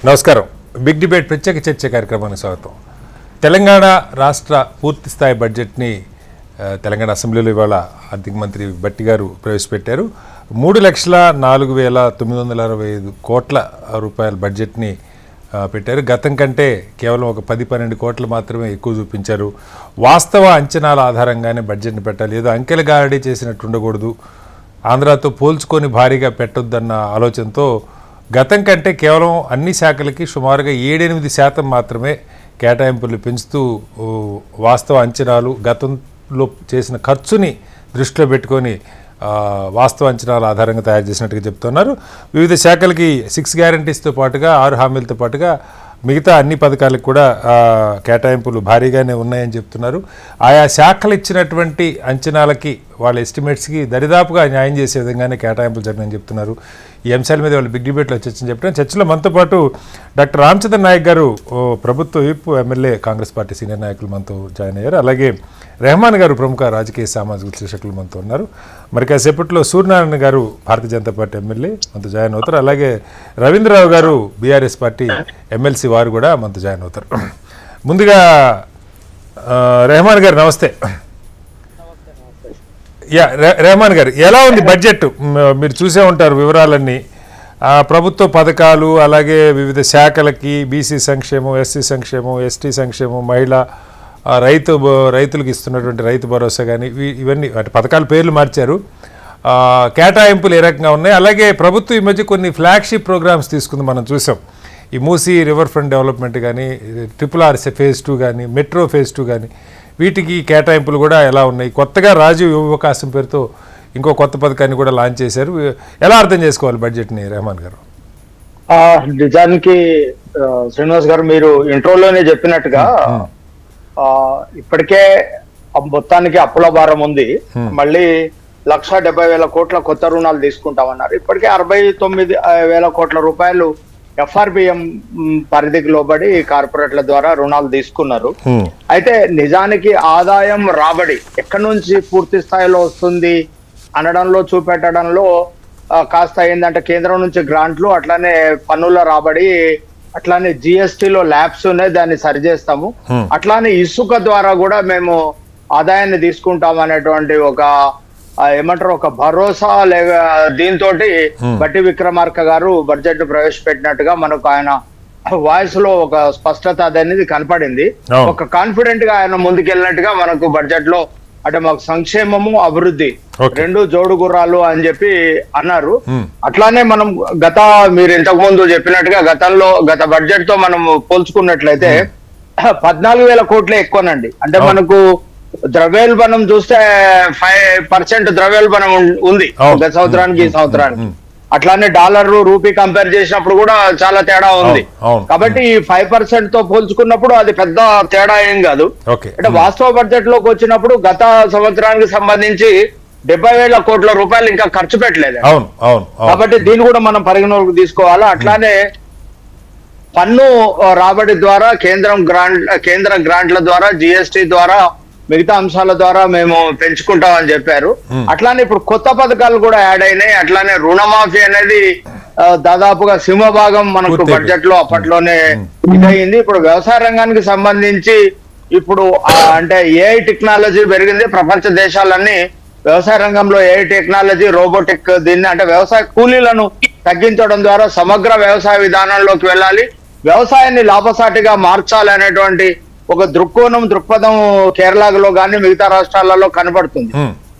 నమస్కారం. Big debate ప్రత్యేక చర్చ కార్యక్రమానికి స్వాగతం. తెలంగాణ రాష్ట్ర పూర్తి స్థాయి బడ్జెట్ని తెలంగాణ అసెంబ్లీలో ఇవాళ ఆర్థిక మంత్రి భట్టి గారు ప్రవేశపెట్టారు. 3,04,965 కోట్ల రూపాయల బడ్జెట్ని పెట్టారు. గతం కంటే కేవలం ఒక 10-12 కోట్లు మాత్రమే ఎక్కువ చూపించారు. వాస్తవ అంచనాల ఆధారంగానే బడ్జెట్ని పెట్టాలి, ఏదో అంకెల గారడీ చేసినట్టు ఉండకూడదు, ఆంధ్రాతో పోల్చుకొని భారీగా పెట్టొద్దన్న ఆలోచనతో గతం కంటే కేవలం అన్ని శాఖలకి సుమారుగా 7-8% మాత్రమే కేటాయింపులు పెంచుతూ వాస్తవ అంచనాలు గతంలో చేసిన ఖర్చుని దృష్టిలో పెట్టుకొని వాస్తవ అంచనాల ఆధారంగా తయారు చేసినట్టుగా చెప్తున్నారు. వివిధ శాఖలకి 6 గ్యారంటీస్తో పాటుగా 6 హామీలతో పాటుగా మిగతా అన్ని పథకాలకు కూడా కేటాయింపులు భారీగానే ఉన్నాయని చెప్తున్నారు. ఆయా శాఖలు ఇచ్చినటువంటి అంచనాలకి వాళ్ళ ఎస్టిమేట్స్కి దరిదాపుగా న్యాయం చేసే విధంగానే కేటాయింపులు జరిగినాయని చెప్తున్నారు. ఈ అంశాల మీద వాళ్ళు బిగ్ డిబేట్లో చర్చని చెప్పడం. చర్చలో మనతో పాటు డాక్టర్ రామచంద్ర నాయక్ గారు, ప్రభుత్వ whip, MLA, Congress party senior నాయకులు మనతో జాయిన్ అయ్యారు. అలాగే రెహమాన్ గారు, ప్రముఖ రాజకీయ సామాజిక విశ్లేషకులు మనతో ఉన్నారు. మరి కాసేపట్లో సూర్యనారాయణ గారు, భారతీయ జనతా పార్టీ ఎమ్మెల్యే, మనతో జాయిన్ అవుతారు. అలాగే రవీంద్రరావు గారు, బీఆర్ఎస్ పార్టీ ఎమ్మెల్సీ, వారు కూడా మనతో జాయిన్ అవుతారు. ముందుగా రెహమాన్ గారు నమస్తే. రెహమాన్ గారు, ఎలా ఉంది బడ్జెట్? మీరు చూసే ఉంటారు వివరాలన్నీ. ప్రభుత్వ పథకాలు, అలాగే వివిధ శాఖలకి బీసీ సంక్షేమం, ఎస్సీ సంక్షేమం, ఎస్టీ సంక్షేమం, మహిళ, రైతులకు ఇస్తున్నటువంటి రైతు భరోసా కానీ ఇవన్నీ పథకాల పేర్లు మార్చారు. కేటాయింపులు ఏ రకంగా ఉన్నాయి? అలాగే ప్రభుత్వం ఈ మధ్య కొన్ని ఫ్లాగ్షిప్ ప్రోగ్రామ్స్ తీసుకుంది, మనం చూసాం. ఈ మూసీ రివర్ ఫ్రంట్ డెవలప్మెంట్ కానీ, RRR ఫేజ్ 2 కానీ, మెట్రో ఫేజ్ 2 కానీ, వీటికి కేటాయింపులు కూడా ఎలా ఉన్నాయి? కొత్తగా రాజీవ్ యువ అవకాశం పేరుతో ఇంకో కొత్త పథకాన్ని కూడా లాంచ్ చేశారు. ఎలా అర్థం చేసుకోవాలి బడ్జెట్ని రెహమాన్ గారు? నిజానికి శ్రీనివాస్ గారు, మీరు ఇంట్రోలోనే చెప్పినట్టుగా ఇప్పటికే మొత్తానికి అప్పుల భారం ఉంది. మళ్ళీ 1,70,000 కోట్ల కొత్త రుణాలు తీసుకుంటామన్నారు. ఇప్పటికే 69,000 కోట్ల రూపాయలు FRBM పరిధికి లోబడి కార్పొరేట్ల ద్వారా రుణాలు తీసుకున్నారు. అయితే నిజానికి ఆదాయం, రాబడి ఎక్కడి నుంచి పూర్తి స్థాయిలో వస్తుంది అనడంలో, చూపెట్టడంలో కాస్త ఏంటంటే కేంద్రం నుంచి గ్రాంట్లు, అట్లానే పన్నుల రాబడి, అట్లానే GSTలో ల్యాబ్స్ ఉన్నాయి, దాన్ని సరిచేస్తాము. అట్లానే ఇసుక ద్వారా కూడా మేము ఆదాయాన్ని తీసుకుంటాం అనేటువంటి ఒక ఏమంటారు, ఒక భరోసా దీంతో బట్టి విక్రమార్క గారు బడ్జెట్ ప్రవేశపెట్టినట్టుగా మనకు ఆయన వాయిస్ లో ఒక స్పష్టత అనేది కనపడింది. ఒక కాన్ఫిడెంట్ గా ఆయన ముందుకెళ్ళినట్టుగా మనకు బడ్జెట్ లో, అంటే మాకు సంక్షేమము, అభివృద్ధి రెండు జోడు గుర్రాలు అని చెప్పి అన్నారు. అట్లానే మనం మీరు ఇంతకు ముందు చెప్పినట్టుగా గత బడ్జెట్ తో మనం పోల్చుకున్నట్లయితే 14,000 కోట్లే ఎక్కువనండి. అంటే మనకు ద్రవ్యోల్బణం చూస్తే 5% ద్రవ్యోల్బణం ఉంది గత సంవత్సరానికి, ఈ సంవత్సరానికి. అట్లానే డాలర్, రూపీ కంపేర్ చేసినప్పుడు కూడా చాలా తేడా ఉంది. కాబట్టి ఈ 5% తో పోల్చుకున్నప్పుడు అది పెద్ద తేడా ఏం కాదు. అంటే వాస్తవ బడ్జెట్ లోకి వచ్చినప్పుడు గత సంవత్సరానికి సంబంధించి 70,000 కోట్ల రూపాయలు ఇంకా ఖర్చు పెట్టలేదు. కాబట్టి దీన్ని కూడా మనం పరిగణలోకి తీసుకోవాలి. అట్లానే పన్ను రాబడి ద్వారా, కేంద్ర గ్రాంట్ల ద్వారా, GST ద్వారా, మిగతా అంశాల ద్వారా మేము పెంచుకుంటామని చెప్పారు. అట్లానే ఇప్పుడు కొత్త పథకాలు కూడా యాడ్ అయినాయి. అట్లానే రుణమాఫీ అనేది దాదాపుగా సింహభాగం మనకు బడ్జెట్ లో అప్పట్లోనే ఇదయింది. ఇప్పుడు వ్యవసాయ రంగానికి సంబంధించి ఇప్పుడు అంటే AI టెక్నాలజీ పెరిగింది. ప్రపంచ దేశాలన్నీ వ్యవసాయ రంగంలో AI టెక్నాలజీ, రోబోటిక్, దీన్ని అంటే వ్యవసాయ కూలీలను తగ్గించడం ద్వారా సమగ్ర వ్యవసాయ విధానంలోకి వెళ్ళాలి, వ్యవసాయాన్ని లాభసాటిగా మార్చాలి అనేటువంటి ఒక దృక్పథం కేరళలో కానీ మిగతా రాష్ట్రాలలో కనబడుతుంది.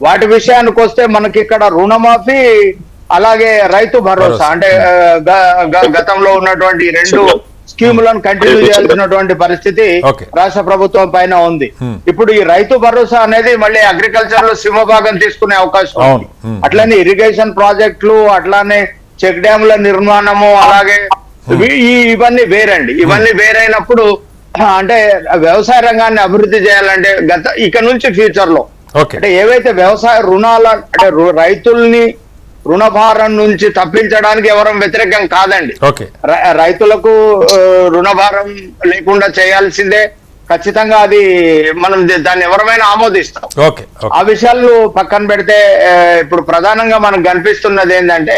వాటి విషయానికి వస్తే మనకి ఇక్కడ రుణమాఫీ, అలాగే రైతు భరోసా, అంటే గతంలో ఉన్నటువంటి 2 స్కీములను కంటిన్యూ చేయాల్సినటువంటి పరిస్థితి రాష్ట్ర ప్రభుత్వం పైన ఉంది. ఇప్పుడు ఈ రైతు భరోసా అనేది మళ్ళీ అగ్రికల్చర్ లో సింహభాగం తీసుకునే అవకాశం ఉంది. అట్లానే ఇరిగేషన్ ప్రాజెక్టులు, అట్లానే చెక్ డ్యాముల నిర్మాణము, అలాగే ఇవన్నీ వేరండి. ఇవన్నీ వేరైనప్పుడు అంటే వ్యవసాయ రంగాన్ని అభివృద్ధి చేయాలంటే ఇక నుంచి ఫ్యూచర్ లో అంటే ఏవైతే వ్యవసాయ రుణాల, అంటే రైతుల్ని రుణభారం నుంచి తప్పించడానికి ఎవరం వ్యతిరేకం కాదండి. రైతులకు రుణభారం లేకుండా చేయాల్సిందే ఖచ్చితంగా. అది మనం దాన్ని ఎవరైనా ఆమోదిస్తాం. ఆ విషయాలు పక్కన పెడితే ఇప్పుడు ప్రధానంగా మనకు కనిపిస్తున్నది ఏంటంటే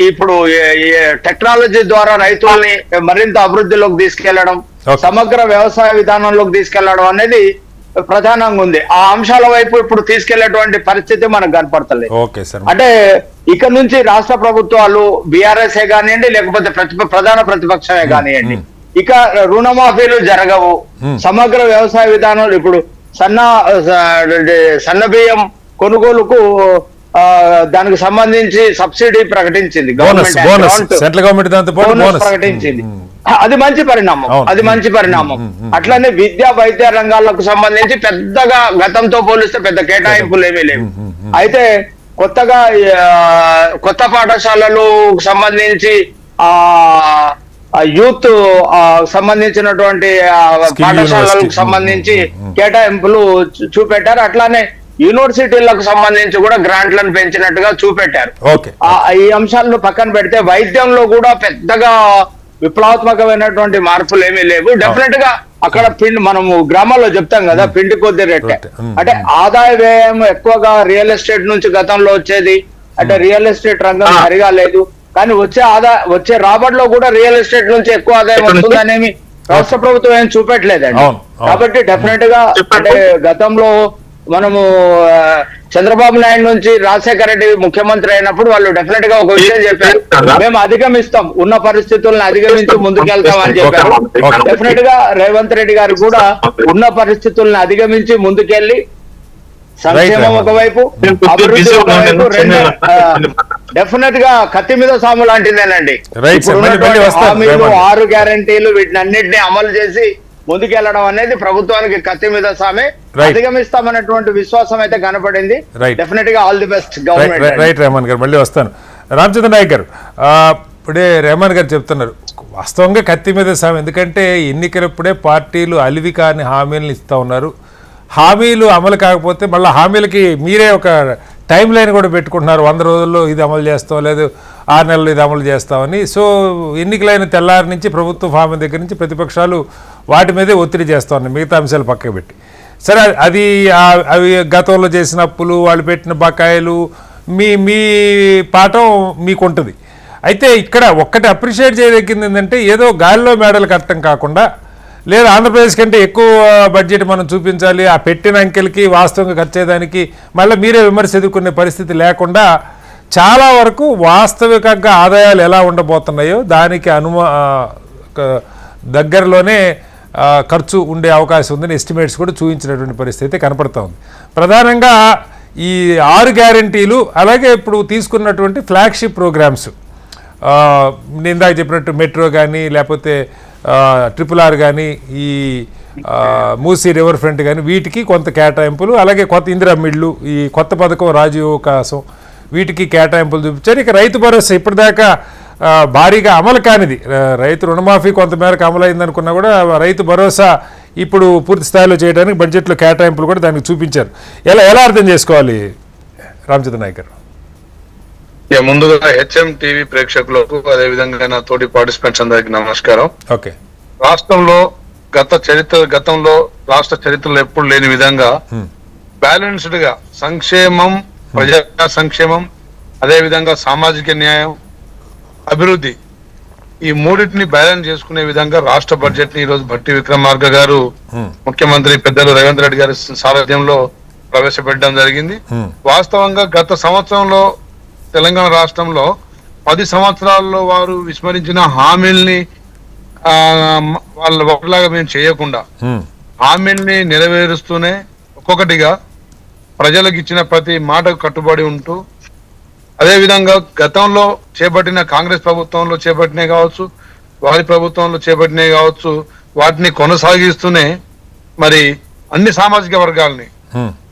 ఇప్పుడు టెక్నాలజీ ద్వారా రైతుల్ని మరింత అభివృద్ధిలోకి తీసుకెళ్లడం, సమగ్ర వ్యవసాయ విధానంలోకి తీసుకెళ్లడం అనేది ప్రధానంగా ఉంది. ఆ అంశాల వైపు ఇప్పుడు తీసుకెళ్లేటువంటి పరిస్థితి మనకు కనపడతలేదు. అంటే ఇక నుంచి రాష్ట్ర ప్రభుత్వాలు బీఆర్ఎస్ కానివ్వండి, లేకపోతే ప్రధాన ప్రతిపక్షమే కానివ్వండి, ఇక రుణమాఫీలు జరగవు, సమగ్ర వ్యవసాయ విధానాలు ఇప్పుడు సన్న బియ్యం కొనుగోలుకు దానికి సంబంధించి సబ్సిడీ ప్రకటించింది గవర్నమెంట్ ప్రకటించింది. అది మంచి పరిణామం, అది మంచి పరిణామం. అట్లనే విద్యా వైద్య రంగాలకు సంబంధించి పెద్దగా గతంతో పోలిస్తే పెద్ద కేటాయింపులు ఏమీ లేవు. అయితే కొత్తగా కొత్త పాఠశాలలు సంబంధించి యూత్ సంబంధించినటువంటి పాఠశాలలకు సంబంధించి కేటాయింపులు చూపెట్టారు. అట్లానే యూనివర్సిటీలకు సంబంధించి కూడా గ్రాంట్లను పెంచినట్టుగా చూపెట్టారు. ఈ అంశాలను పక్కన పెడితే వైద్యంలో కూడా పెద్దగా విప్లవాత్మకమైనటువంటి మార్పులు ఏమీ లేవు. డెఫినెట్ గా అక్కడ మనము గ్రామాల్లో చెప్తాం కదా, పిండి కొద్ది రెట్టే. అంటే ఆదాయ వ్యయం ఎక్కువగా రియల్ ఎస్టేట్ నుంచి గతంలో వచ్చేది. అంటే రియల్ ఎస్టేట్ రంగం సరిగా లేదు, కానీ వచ్చే రాబడిలో కూడా రియల్ ఎస్టేట్ నుంచి ఎక్కువ ఆదాయం వస్తుందనేమి రాష్ట్ర ప్రభుత్వం ఏం చూపెట్టలేదండి. కాబట్టి డెఫినెట్ గా అంటే గతంలో మనము చంద్రబాబు నాయుడు నుంచి రాజశేఖర రెడ్డి ముఖ్యమంత్రి అయినప్పుడు వాళ్ళు డెఫినెట్ గా ఒక విషయం చెప్పారు, మేము అధిగమిస్తాం, ఉన్న పరిస్థితులను అధిగమించి ముందుకెళ్తాం అని చెప్పారు. డెఫినెట్ గా రేవంత్ రెడ్డి గారు కూడా ఉన్న పరిస్థితులను అధిగమించి ముందుకెళ్లి సంక్షేమం ఒకవైపు, అభివృద్ధి ఒకవైపు, రెండు డెఫినెట్ గా కత్తి మీద సాము లాంటిదేనండి. హామీలు 6 గ్యారంటీలు వీటిని అన్నింటినీ అమలు చేసి ముందుకెళ్లడం అనేది ప్రభుత్వానికి కత్తి మీద సామే. అధిగమిస్తామన్నటువంటి విశ్వాసం అయితే కనపడింది. డెఫినెట్ గా all the best government. Right Rehman garu, మళ్ళీ వస్తాను. రామచంద్ర నాయక్ గారు, ఇప్పుడే రెహమాన్ గారు చెప్తున్నారు వాస్తవంగా కత్తి మీద సామె. ఎందుకంటే ఎన్నికలప్పుడే పార్టీలు అలివి కాని హామీలను ఇస్తూ ఉన్నారు. హామీలు అమలు కాకపోతే మళ్ళీ హామీలకి మీరే ఒక టైం లైన్ కూడా పెట్టుకుంటున్నారు. 100 రోజుల్లో ఇది అమలు చేస్తాం, లేదు 6 నెలలు ఇది అమలు చేస్తామని. సో ఎన్నికలైన తెల్లారి నుంచి ప్రభుత్వ హామీ దగ్గర నుంచి ప్రతిపక్షాలు వాటి మీదే ఒత్తిడి చేస్తూ ఉన్నాయి, మిగతా అంశాలు పక్కకు పెట్టి. సరే, అవి గతంలో చేసిన అప్పులు, వాళ్ళు పెట్టిన బకాయిలు, మీ పాఠం మీకుంటుంది. అయితే ఇక్కడ ఒక్కటి అప్రిషియేట్ చేయదగ్గింది ఏంటంటే, ఏదో గాలిలో మేడలు కట్టడం కాకుండా, లేదా ఆంధ్రప్రదేశ్ కంటే ఎక్కువ బడ్జెట్ మనం చూపించాలి, ఆ పెట్టిన అంకెలకి వాస్తవంగా ఖర్చేదానికి మళ్ళీ మీరే విమర్శ ఎదుర్కొనే పరిస్థితి లేకుండా చాలా వరకు వాస్తవికంగా ఆదాయాలు ఎలా ఉండబోతున్నాయో దానికి దగ్గరలోనే ఖర్చు ఉండే అవకాశం ఉందని ఎస్టిమేట్స్ కూడా చూపించినటువంటి పరిస్థితి కనపడుతూ ఉంది. ప్రధానంగా ఈ 6 గ్యారంటీలు, అలాగే ఇప్పుడు తీసుకున్నటువంటి ఫ్లాగ్షిప్ ప్రోగ్రామ్స్, నేను ఇందాక చెప్పినట్టు మెట్రో కానీ, లేకపోతే RRR కానీ, ఈ మూసీ రివర్ ఫ్రంట్ కానీ, వీటికి కొంత కేటాయింపులు, అలాగే కొత్త ఇందిరా మిల్లు, ఈ కొత్త పథకం రాజీవకాశం, వీటికి కేటాయింపులు చూపించారు. ఇక రైతు భరోసా ఇప్పటిదాకా భారీగా అమలు కానిది, రైతు రుణమాఫీ కొంతమేరకు అమలైంది అనుకున్నా కూడా రైతు భరోసా ఇప్పుడు పూర్తి స్థాయిలో చేయడానికి బడ్జెట్లో కేటాయింపులు కూడా దానికి చూపించారు. ఎలా అర్థం చేసుకోవాలి రామచంద్ర నాయక్ గారు? ముందుగా హెచ్ఎం టీవీ ప్రేక్షకులకు, అదేవిధంగా నా తోటి పార్టిసిపెంట్స్ అందరికి నమస్కారం. ఓకే, రాష్ట్రంలో గతంలో రాష్ట్ర చరిత్రలో ఎప్పుడు లేని విధంగా బ్యాలెన్స్డ్ గా సంక్షేమం, ప్రజా సంక్షేమం, అదేవిధంగా సామాజిక న్యాయం, అభివృద్ధి, ఈ మూడింటిని బ్యాలెన్స్ చేసుకునే విధంగా రాష్ట్ర బడ్జెట్ ని ఈరోజు భట్టి విక్రమార్క గారు ముఖ్యమంత్రి పెద్దలు రేవంత్ రెడ్డి గారి సారథ్యంలో ప్రవేశపెట్టడం జరిగింది. వాస్తవంగా గత సంవత్సరంలో తెలంగాణ రాష్ట్రంలో 10 సంవత్సరాల్లో వారు విస్మరించిన హామీల్ని వాళ్ళలాగా మేము చేయకుండా హామీల్ని నెరవేరుస్తూనే ఒక్కొక్కటిగా ప్రజలకు ఇచ్చిన ప్రతి మాటకు కట్టుబడి ఉంటూ, అదే విధంగా గతంలో చేపట్టిన కాంగ్రెస్ ప్రభుత్వంలో చేపట్టినే కావచ్చు, వారి ప్రభుత్వంలో చేపట్టినే కావచ్చు, వాటిని కొనసాగిస్తూనే మరి అన్ని సామాజిక వర్గాలని,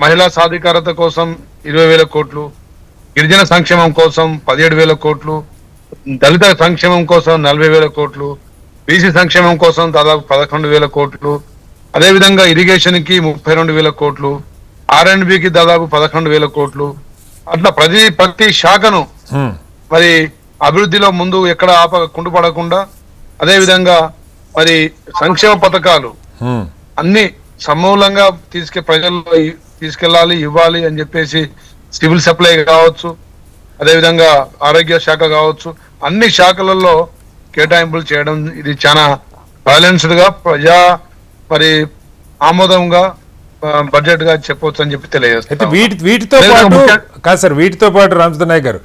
మహిళా సాధికారత కోసం 20,000 కోట్లు, గిరిజన సంక్షేమం కోసం 17,000 కోట్లు, దళిత సంక్షేమం కోసం 40,000 కోట్లు, బీసీ సంక్షేమం కోసం దాదాపు 11,000 కోట్లు, అదేవిధంగా ఇరిగేషన్ కి 32,000 కోట్లు, R&Bకి దాదాపు 11,000 కోట్లు, అట్లా ప్రతి శాఖను మరి అభివృద్ధిలో ముందు ఎక్కడ కుంటుపడకుండా, అదే విధంగా మరి సంక్షేమ పథకాలు అన్ని సమూలంగా ప్రజల్లో తీసుకెళ్లాలి, ఇవ్వాలి అని చెప్పేసి సివిల్ సప్లై కావచ్చు, అదేవిధంగా ఆరోగ్య శాఖ కావచ్చు, అన్ని శాఖలలో కేటాయింపులు చేయడం ఇది చాలా బ్యాలెన్స్డ్ గా మరి ఆమోదంగా బడ్జెట్ గా చెప్పవచ్చు అని చెప్పి అయితే తెలియజేస్తాం. వీటితో పాటు కాదు సార్, వీటితో పాటు రామచంద్ర నాయక్ గారు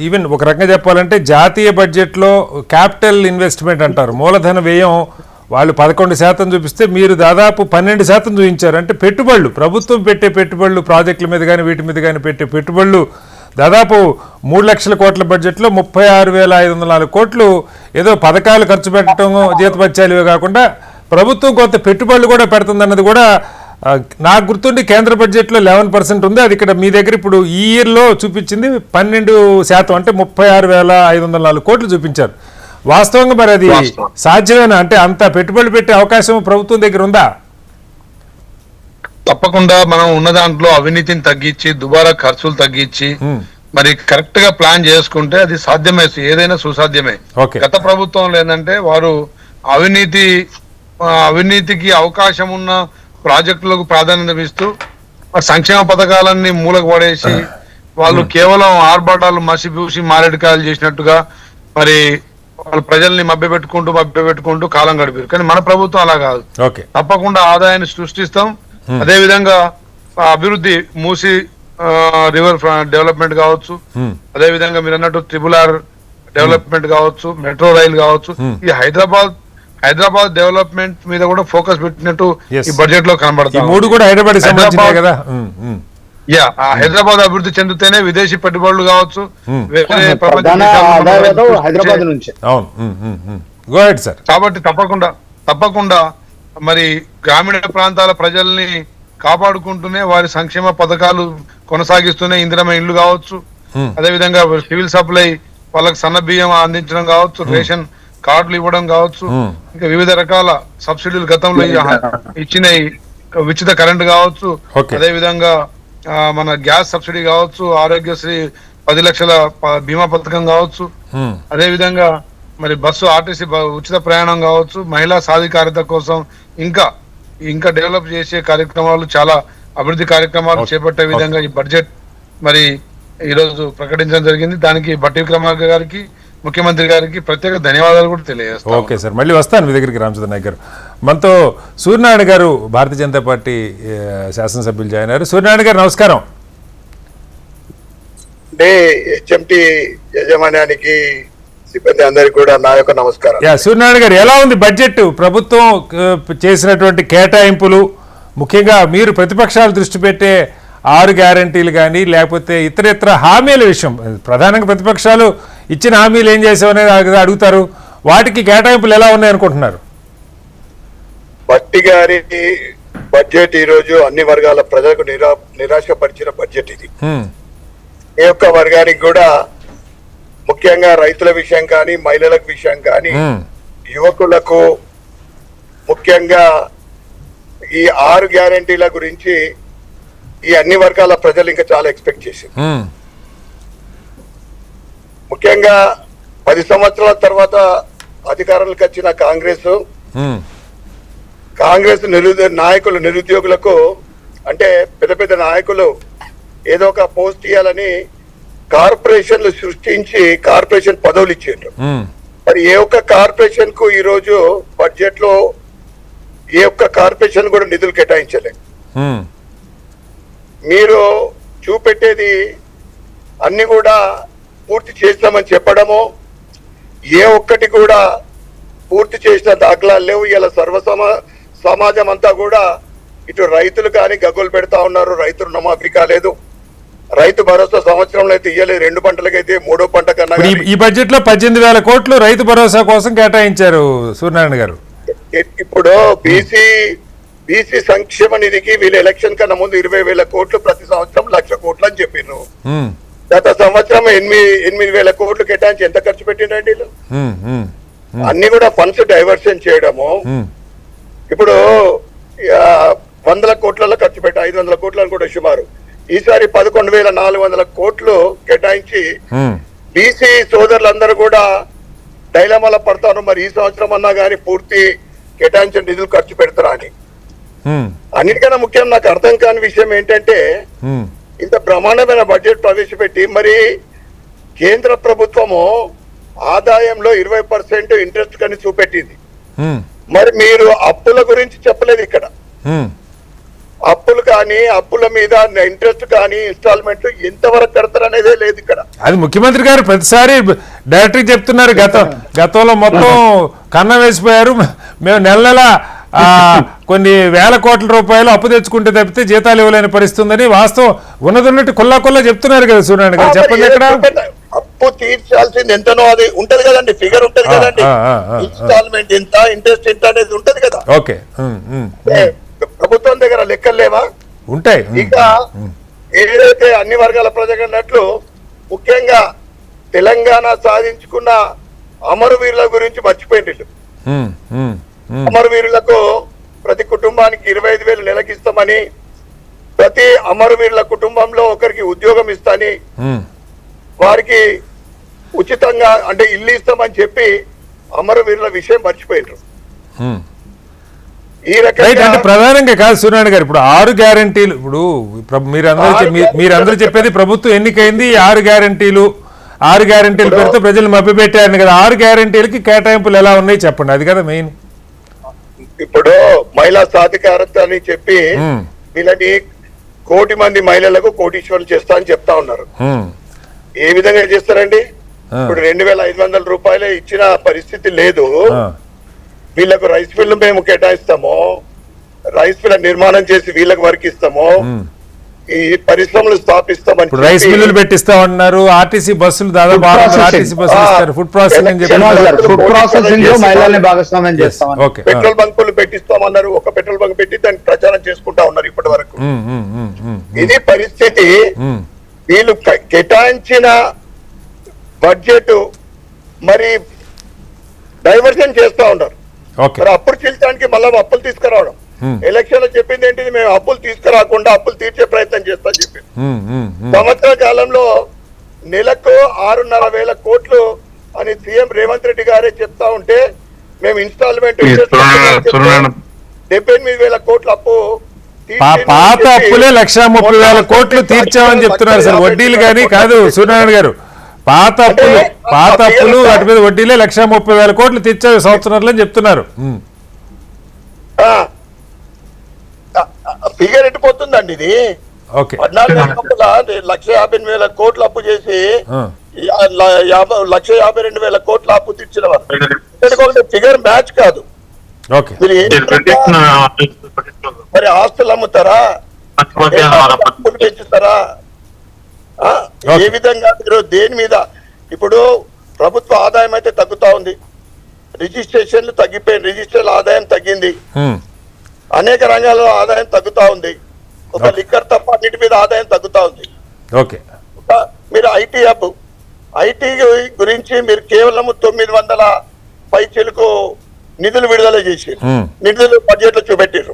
ఈవెన్ ఒక రకంగా చెప్పాలంటే జాతీయ బడ్జెట్లో క్యాపిటల్ ఇన్వెస్ట్మెంట్ అంటారు, మూలధన వ్యయం వాళ్ళు 11% చూపిస్తే మీరు దాదాపు 12% చూపించారు. అంటే పెట్టుబడులు, ప్రభుత్వం పెట్టే పెట్టుబడులు ప్రాజెక్టుల మీద కానీ వీటి మీద కానీ పెట్టే పెట్టుబడులు దాదాపు 3 లక్షల కోట్ల బడ్జెట్లో 36,504 కోట్లు ఏదో పథకాలు ఖర్చు పెట్టడం జీతభత్యాలు కాకుండా ప్రభుత్వం కొంత పెట్టుబడులు కూడా పెడుతుందన్నది కూడా నాకు గుర్తుండి కేంద్ర బడ్జెట్లో 11% ఉంది. అది ఇక్కడ మీ దగ్గర ఇప్పుడు ఈ ఇయర్లో చూపించింది 12%, అంటే 36,504 కోట్లు చూపించారు. వాస్తవంగా మరి అది సాధ్యమేనా? అంటే అంత పెట్టుబడులు పెట్టే అవకాశం ప్రభుత్వం దగ్గర ఉందా? తప్పకుండా మనం ఉన్న దాంట్లో అవినీతిని తగ్గించి దుబారా ఖర్చులు తగ్గించి మరి కరెక్ట్ గా ప్లాన్ చేసుకుంటే అది సాధ్యమే, ఏదైనా సుసాధ్యమే. గత ప్రభుత్వంలో ఏంటంటే వారు అవినీతికి అవకాశం ఉన్న ప్రాజెక్టులకు ప్రాధాన్యత ఇస్తూ సంక్షేమ పథకాలన్నీ మూలకు పడేసి వాళ్ళు కేవలం ఆర్భాటాలు మసిపూసి మారేడుకాయలు చేసినట్టుగా మరి వాళ్ళు ప్రజల్ని మభ్యపెట్టుకుంటూ కాలం గడిపారు. కానీ మన ప్రభుత్వం అలా కాదు. తప్పకుండా ఆదాయాన్ని సృష్టిస్తాం. అదే విధంగా అభివృద్ధి, మూసి రివర్ డెవలప్మెంట్ కావచ్చు, అదే విధంగా మీరు అన్నట్టు RRR డెవలప్మెంట్ కావచ్చు, మెట్రో రైలు కావచ్చు, ఈ హైదరాబాద్ డెవలప్మెంట్ మీద కూడా ఫోకస్ పెట్టినట్టు ఈ బడ్జెట్ లో కనబడతాం. హైదరాబాద్ అభివృద్ధి చెందితేనే విదేశీ పెట్టుబడులు కావచ్చు, హైదరాబాద్ నుంచి. కాబట్టి తప్పకుండా మరి గ్రామీణ ప్రాంతాల ప్రజల్ని కాపాడుకుంటూనే వారి సంక్షేమ పథకాలు కొనసాగిస్తూనే ఇందిరమ్మ ఇళ్లు కావచ్చు, అదే విధంగా సివిల్ సప్లై వాళ్ళకి సన్న బియ్యం అందించడం కావచ్చు, రేషన్ కార్డులు ఇవ్వడం కావచ్చు, ఇంకా వివిధ రకాల సబ్సిడీలు గతంలో ఇచ్చిన ఉచిత కరెంట్ కావచ్చు, అదే విధంగా మన గ్యాస్ సబ్సిడీ కావచ్చు, ఆరోగ్యశ్రీ 10 లక్షల బీమా పథకం కావచ్చు, అదే విధంగా మరి బస్సు ఆర్టీసీ ఉచిత ప్రయాణం కావచ్చు, మహిళా సాధికారత కోసం ఇంకా డెవలప్ చేసే కార్యక్రమాలు, చాలా అభివృద్ధి కార్యక్రమాలు చేపట్టే విధంగా ఈ బడ్జెట్ మరి ఈ రోజు ప్రకటించడం జరిగింది. దానికి బట్టి విక్రమార్క గారికి, ముఖ్యమంత్రి గారికి ప్రత్యేక ధన్యవాదాలు కూడా తెలియజేస్తాను. ఓకే సార్, మళ్ళీ వస్తాను మీ దగ్గరికి రామచంద్ర నాయక్ గారు. మనతో సూర్యనారాయణ గారు, భారతీయ జనతా పార్టీ శాసనసభ్యులు జాయిన్ అయ్యారు. సూర్యనారాయణ గారు నమస్కారం. హెచ్ఎంటీ యాజమాన్యానికి, సిబ్బంది అందరికీ కూడా నా యొక్క నమస్కారం. సూర్యనారాయణ గారు, ఎలా ఉంది బడ్జెట్? ప్రభుత్వం చేసినటువంటి కేటాయింపులు, ముఖ్యంగా మీరు ప్రతిపక్షాలు దృష్టి పెట్టే 6 గ్యారంటీలు కానీ లేకపోతే ఇతర హామీల విషయం, ప్రధానంగా ప్రతిపక్షాలు ఇచ్చిన హామీలు ఏం చేసామనేది అడుగుతారు. వాటికి కేటాయింపులు ఎలా ఉన్నాయి అనుకుంటున్నారు? భట్టి గారి బడ్జెట్ ఈ రోజు అన్ని వర్గాల ప్రజలకు నిరాశపరిచిన బడ్జెట్ ఇది. ఏ ఒక్క వర్గానికి కూడా, ముఖ్యంగా రైతుల విషయం కానీ, మహిళల విషయం కానీ, యువకులకు ముఖ్యంగా ఈ 6 గ్యారంటీల గురించి ఈ అన్ని వర్గాల ప్రజలు ఇంకా చాలా ఎక్స్పెక్ట్ చేశారు. ముఖ్యంగా 10 సంవత్సరాల తర్వాత అధికారంలోకి వచ్చిన కాంగ్రెస్ నాయకులు నిరుద్యోగులకు, అంటే పెద్ద పెద్ద నాయకులు ఏదో ఒక పోస్ట్ ఇవ్వాలని కార్పొరేషన్లు సృష్టించి కార్పొరేషన్ పదవులు ఇచ్చిండ్రు. మరి ఏ ఒక్క కార్పొరేషన్ కు ఈ రోజు బడ్జెట్ లో ఏ ఒక్క కార్పొరేషన్ కూడా నిధులు కేటాయించలేదు. మీరు చూపెట్టేది అన్ని కూడా పూర్తి చేస్తామని చెప్పడము, ఏ ఒక్కటి కూడా పూర్తి చేసిన దాఖలాలు లేవు. ఇలా సమాజం అంతా కూడా ఇటు రైతులు కానీ గగ్గోలు పెడతా ఉన్నారు. రైతు రుణమాఫీ కాలేదు, రైతు భరోసా సంవత్సరంలో అయితే ఇయ్యలేదు, 2 పంటలకైతే 3వ పంట కన్నా. ఈ బడ్జెట్ లో 18,000 కోట్లు రైతు భరోసా కోసం కేటాయించారు సూర్యనారాయణ గారు. ఇప్పుడు బీసీ సంక్షేమ నిధికి వీళ్ళు ఎలక్షన్ కన్నా ముందు 20,000 కోట్లు, ప్రతి సంవత్సరం 1,00,000 కోట్లు అని చెప్పిర్రు. గత సంవత్సరం 8,000 కోట్లు కేటాయించి ఎంత ఖర్చు పెట్టిండండి వీళ్ళు? అన్ని కూడా ఫండ్స్ డైవర్షన్ చేయడము. ఇప్పుడు 100 కోట్లలో ఖర్చు పెట్టి 500 కోట్లను కూడా సుమారు ఈసారి 11,400 కోట్లు కేటాయించి బీసీ సోదరులందరూ కూడా డైలమాలో పడతారు. మరి ఈ సంవత్సరం అన్నా కానీ పూర్తి కేటాయించిన నిధులు ఖర్చు పెడతారా అని. అన్నిటికన్నా ముఖ్యం నాకు అర్థం కాని విషయం ఏంటంటే, ఇంత బ్రహ్మాండమైన బడ్జెట్ ప్రవేశపెట్టి మరి కేంద్ర ప్రభుత్వము ఆదాయంలో 20% ఇంట్రెస్ట్ కని చూపెట్టింది. మరి మీరు అప్పుల గురించి చెప్పలేదు ఇక్కడ. అప్పులు కానీ అప్పుల మీద ఇంట్రెస్ట్ కానీ ఇన్స్టాల్మెంట్ ఎంతవరకు కడతారు అనేదే లేదు ఇక్కడ. అది ముఖ్యమంత్రి గారు ప్రతిసారి డైరెక్ట్గా చెప్తున్నారు. గతంలో మొత్తం కన్న వేసిపోయారు. మేము నెల నెల కొన్ని వేల కోట్ల రూపాయలు అప్పు తెచ్చుకుంటే తప్పితే జీతాలు ఇవ్వలేని పరిస్థితి ఉందని వాస్తవం ఉన్నట్టు కుల్లా చెప్తున్నారు కదా సూర్యనారాయణ గారు. చెప్పండి ఎక్కడ అప్పు తీర్చాల్సింది ఎంతనో అది ఉంటది కదండి, ఫిగర్ ఉంటది కదండి, ఇన్స్టాల్మెంట్ ఎంత ఇంట్రెస్ట్ ఎంత అనేది ఉంటది కదా. ఓకే, ప్రభుత్వం దగ్గర లెక్కలు లేవా? ఉంటాయి. ఇక ఏదైతే అన్ని వర్గాల ప్రజలు అన్నట్లు ముఖ్యంగా తెలంగాణ సాధించుకున్న అమరవీరుల గురించి మర్చిపోయింది. అమరవీరులకు ప్రతి కుటుంబానికి 25,000 నెలకి ఇస్తామని, ప్రతి అమరవీరుల కుటుంబంలో ఒకరికి ఉద్యోగం ఇస్తాని, వారికి ఉచితంగా అంటే ఇల్లు ఇస్తామని చెప్పి అమరవీరుల విషయం మర్చిపోయినారు. ఈ రకంగా ప్రధానంగా కాదు సూర్యనారాయణ గారు, ఇప్పుడు 6 గ్యారంటీలు, ఇప్పుడు మీరందరూ చెప్పేది ప్రభుత్వం ఎన్నికైంది 6 గ్యారంటీలు పేరుతో ప్రజలు మభ్యపెట్టారని కదా. 6 గ్యారంటీలకి కేటాయింపులు ఎలా ఉన్నాయి చెప్పండి, అది కదా మెయిన్. ఇప్పుడు మహిళా సాధికారత అని చెప్పి వీళ్ళని 1 కోటి మంది మహిళలకు కోటీశ్వరులు చేస్తా అని చెప్తా ఉన్నారు. ఏ విధంగా చేస్తారండి? ఇప్పుడు 2,500 రూపాయలు ఇచ్చిన పరిస్థితి లేదు. వీళ్ళకు రైస్ మిల్లు మేము కేటాయిస్తాము, రైస్ మిల్ నిర్మాణం చేసి వీళ్ళకి వర్క్ ఇస్తాము, ఈ పరిశ్రమలు స్థాపిస్తామని రైస్ మిల్లులు పెట్టిస్తామన్నారు. ఆర్టీసీ బస్సులు దాదాపు ఆర్టీసీ బస్సులు ఇస్తారు. ఫుడ్ ప్రాసెసింగ్ పెట్రోల్ బంకులు పెట్టిస్తామన్నారు. ఒక పెట్రోల్ బంక్ పెట్టి దాన్ని ప్రచారం చేసుకుంటా ఉన్నారు ఇప్పటి వరకు. ఇది పరిస్థితి. వీళ్ళు కేటాయించిన బడ్జెట్ మరి డైవర్షన్ చేస్తా ఉన్నారు. మరి అప్పులు తీర్చడానికి మళ్ళీ అప్పులు తీసుకురావడం. ఎలక్షన్ లో చెప్పింది ఏంటిది? మేము అప్పులు తీసుకురాకుండా అప్పులు తీర్చే ప్రయత్నం చేస్తామని చెప్పింది. సంవత్సర కాలంలో నెలకు 6,500 కోట్లు అని సీఎం రేవంత్ రెడ్డి గారే చెప్తా ఉంటే మేము ఇన్స్టాల్మెంట్ 78,000 కోట్ల అప్పు, పాత అప్పులే 1,30,000 కోట్లు తీర్చామని చెప్తున్నారు సార్. వడ్డీలు కానీ కాదు సూర్యనారాయణ గారు, పాత అప్పులు వాటి మీద వడ్డీలే 1,30,000 కోట్లు తీర్చారు సంవత్సరంలో అని చెప్తున్నారు. ఫిగర్ ఎట్టిపోతుందండి ఇది. 1,50,000 కోట్లు అప్పు చేసి 1,52,000 కోట్ల అప్పు తీర్చిన వారు ఫిగర్ మ్యాచ్ కాదు. మరి ఆస్తులు అమ్ముతారా, పెంచుతారా? ఏ విధంగా మీరు దేని మీద? ఇప్పుడు ప్రభుత్వ ఆదాయం అయితే తగ్గుతా ఉంది, రిజిస్ట్రేషన్లు తగ్గిపోయింది, రిజిస్ట్రేషన్ ఆదాయం తగ్గింది, అనేక రంగాల్లో ఆదాయం తగ్గుతా ఉంది. ఒక లిక్కర్ తప్ప అన్నిటి మీద ఆదాయం తగ్గుతా ఉంది. మీరు ఐటీ గురించి మీరు కేవలం 900 పైచీలకు నిధులు విడుదల చేసి నిధులు బడ్జెట్ లో చూపెట్టారు.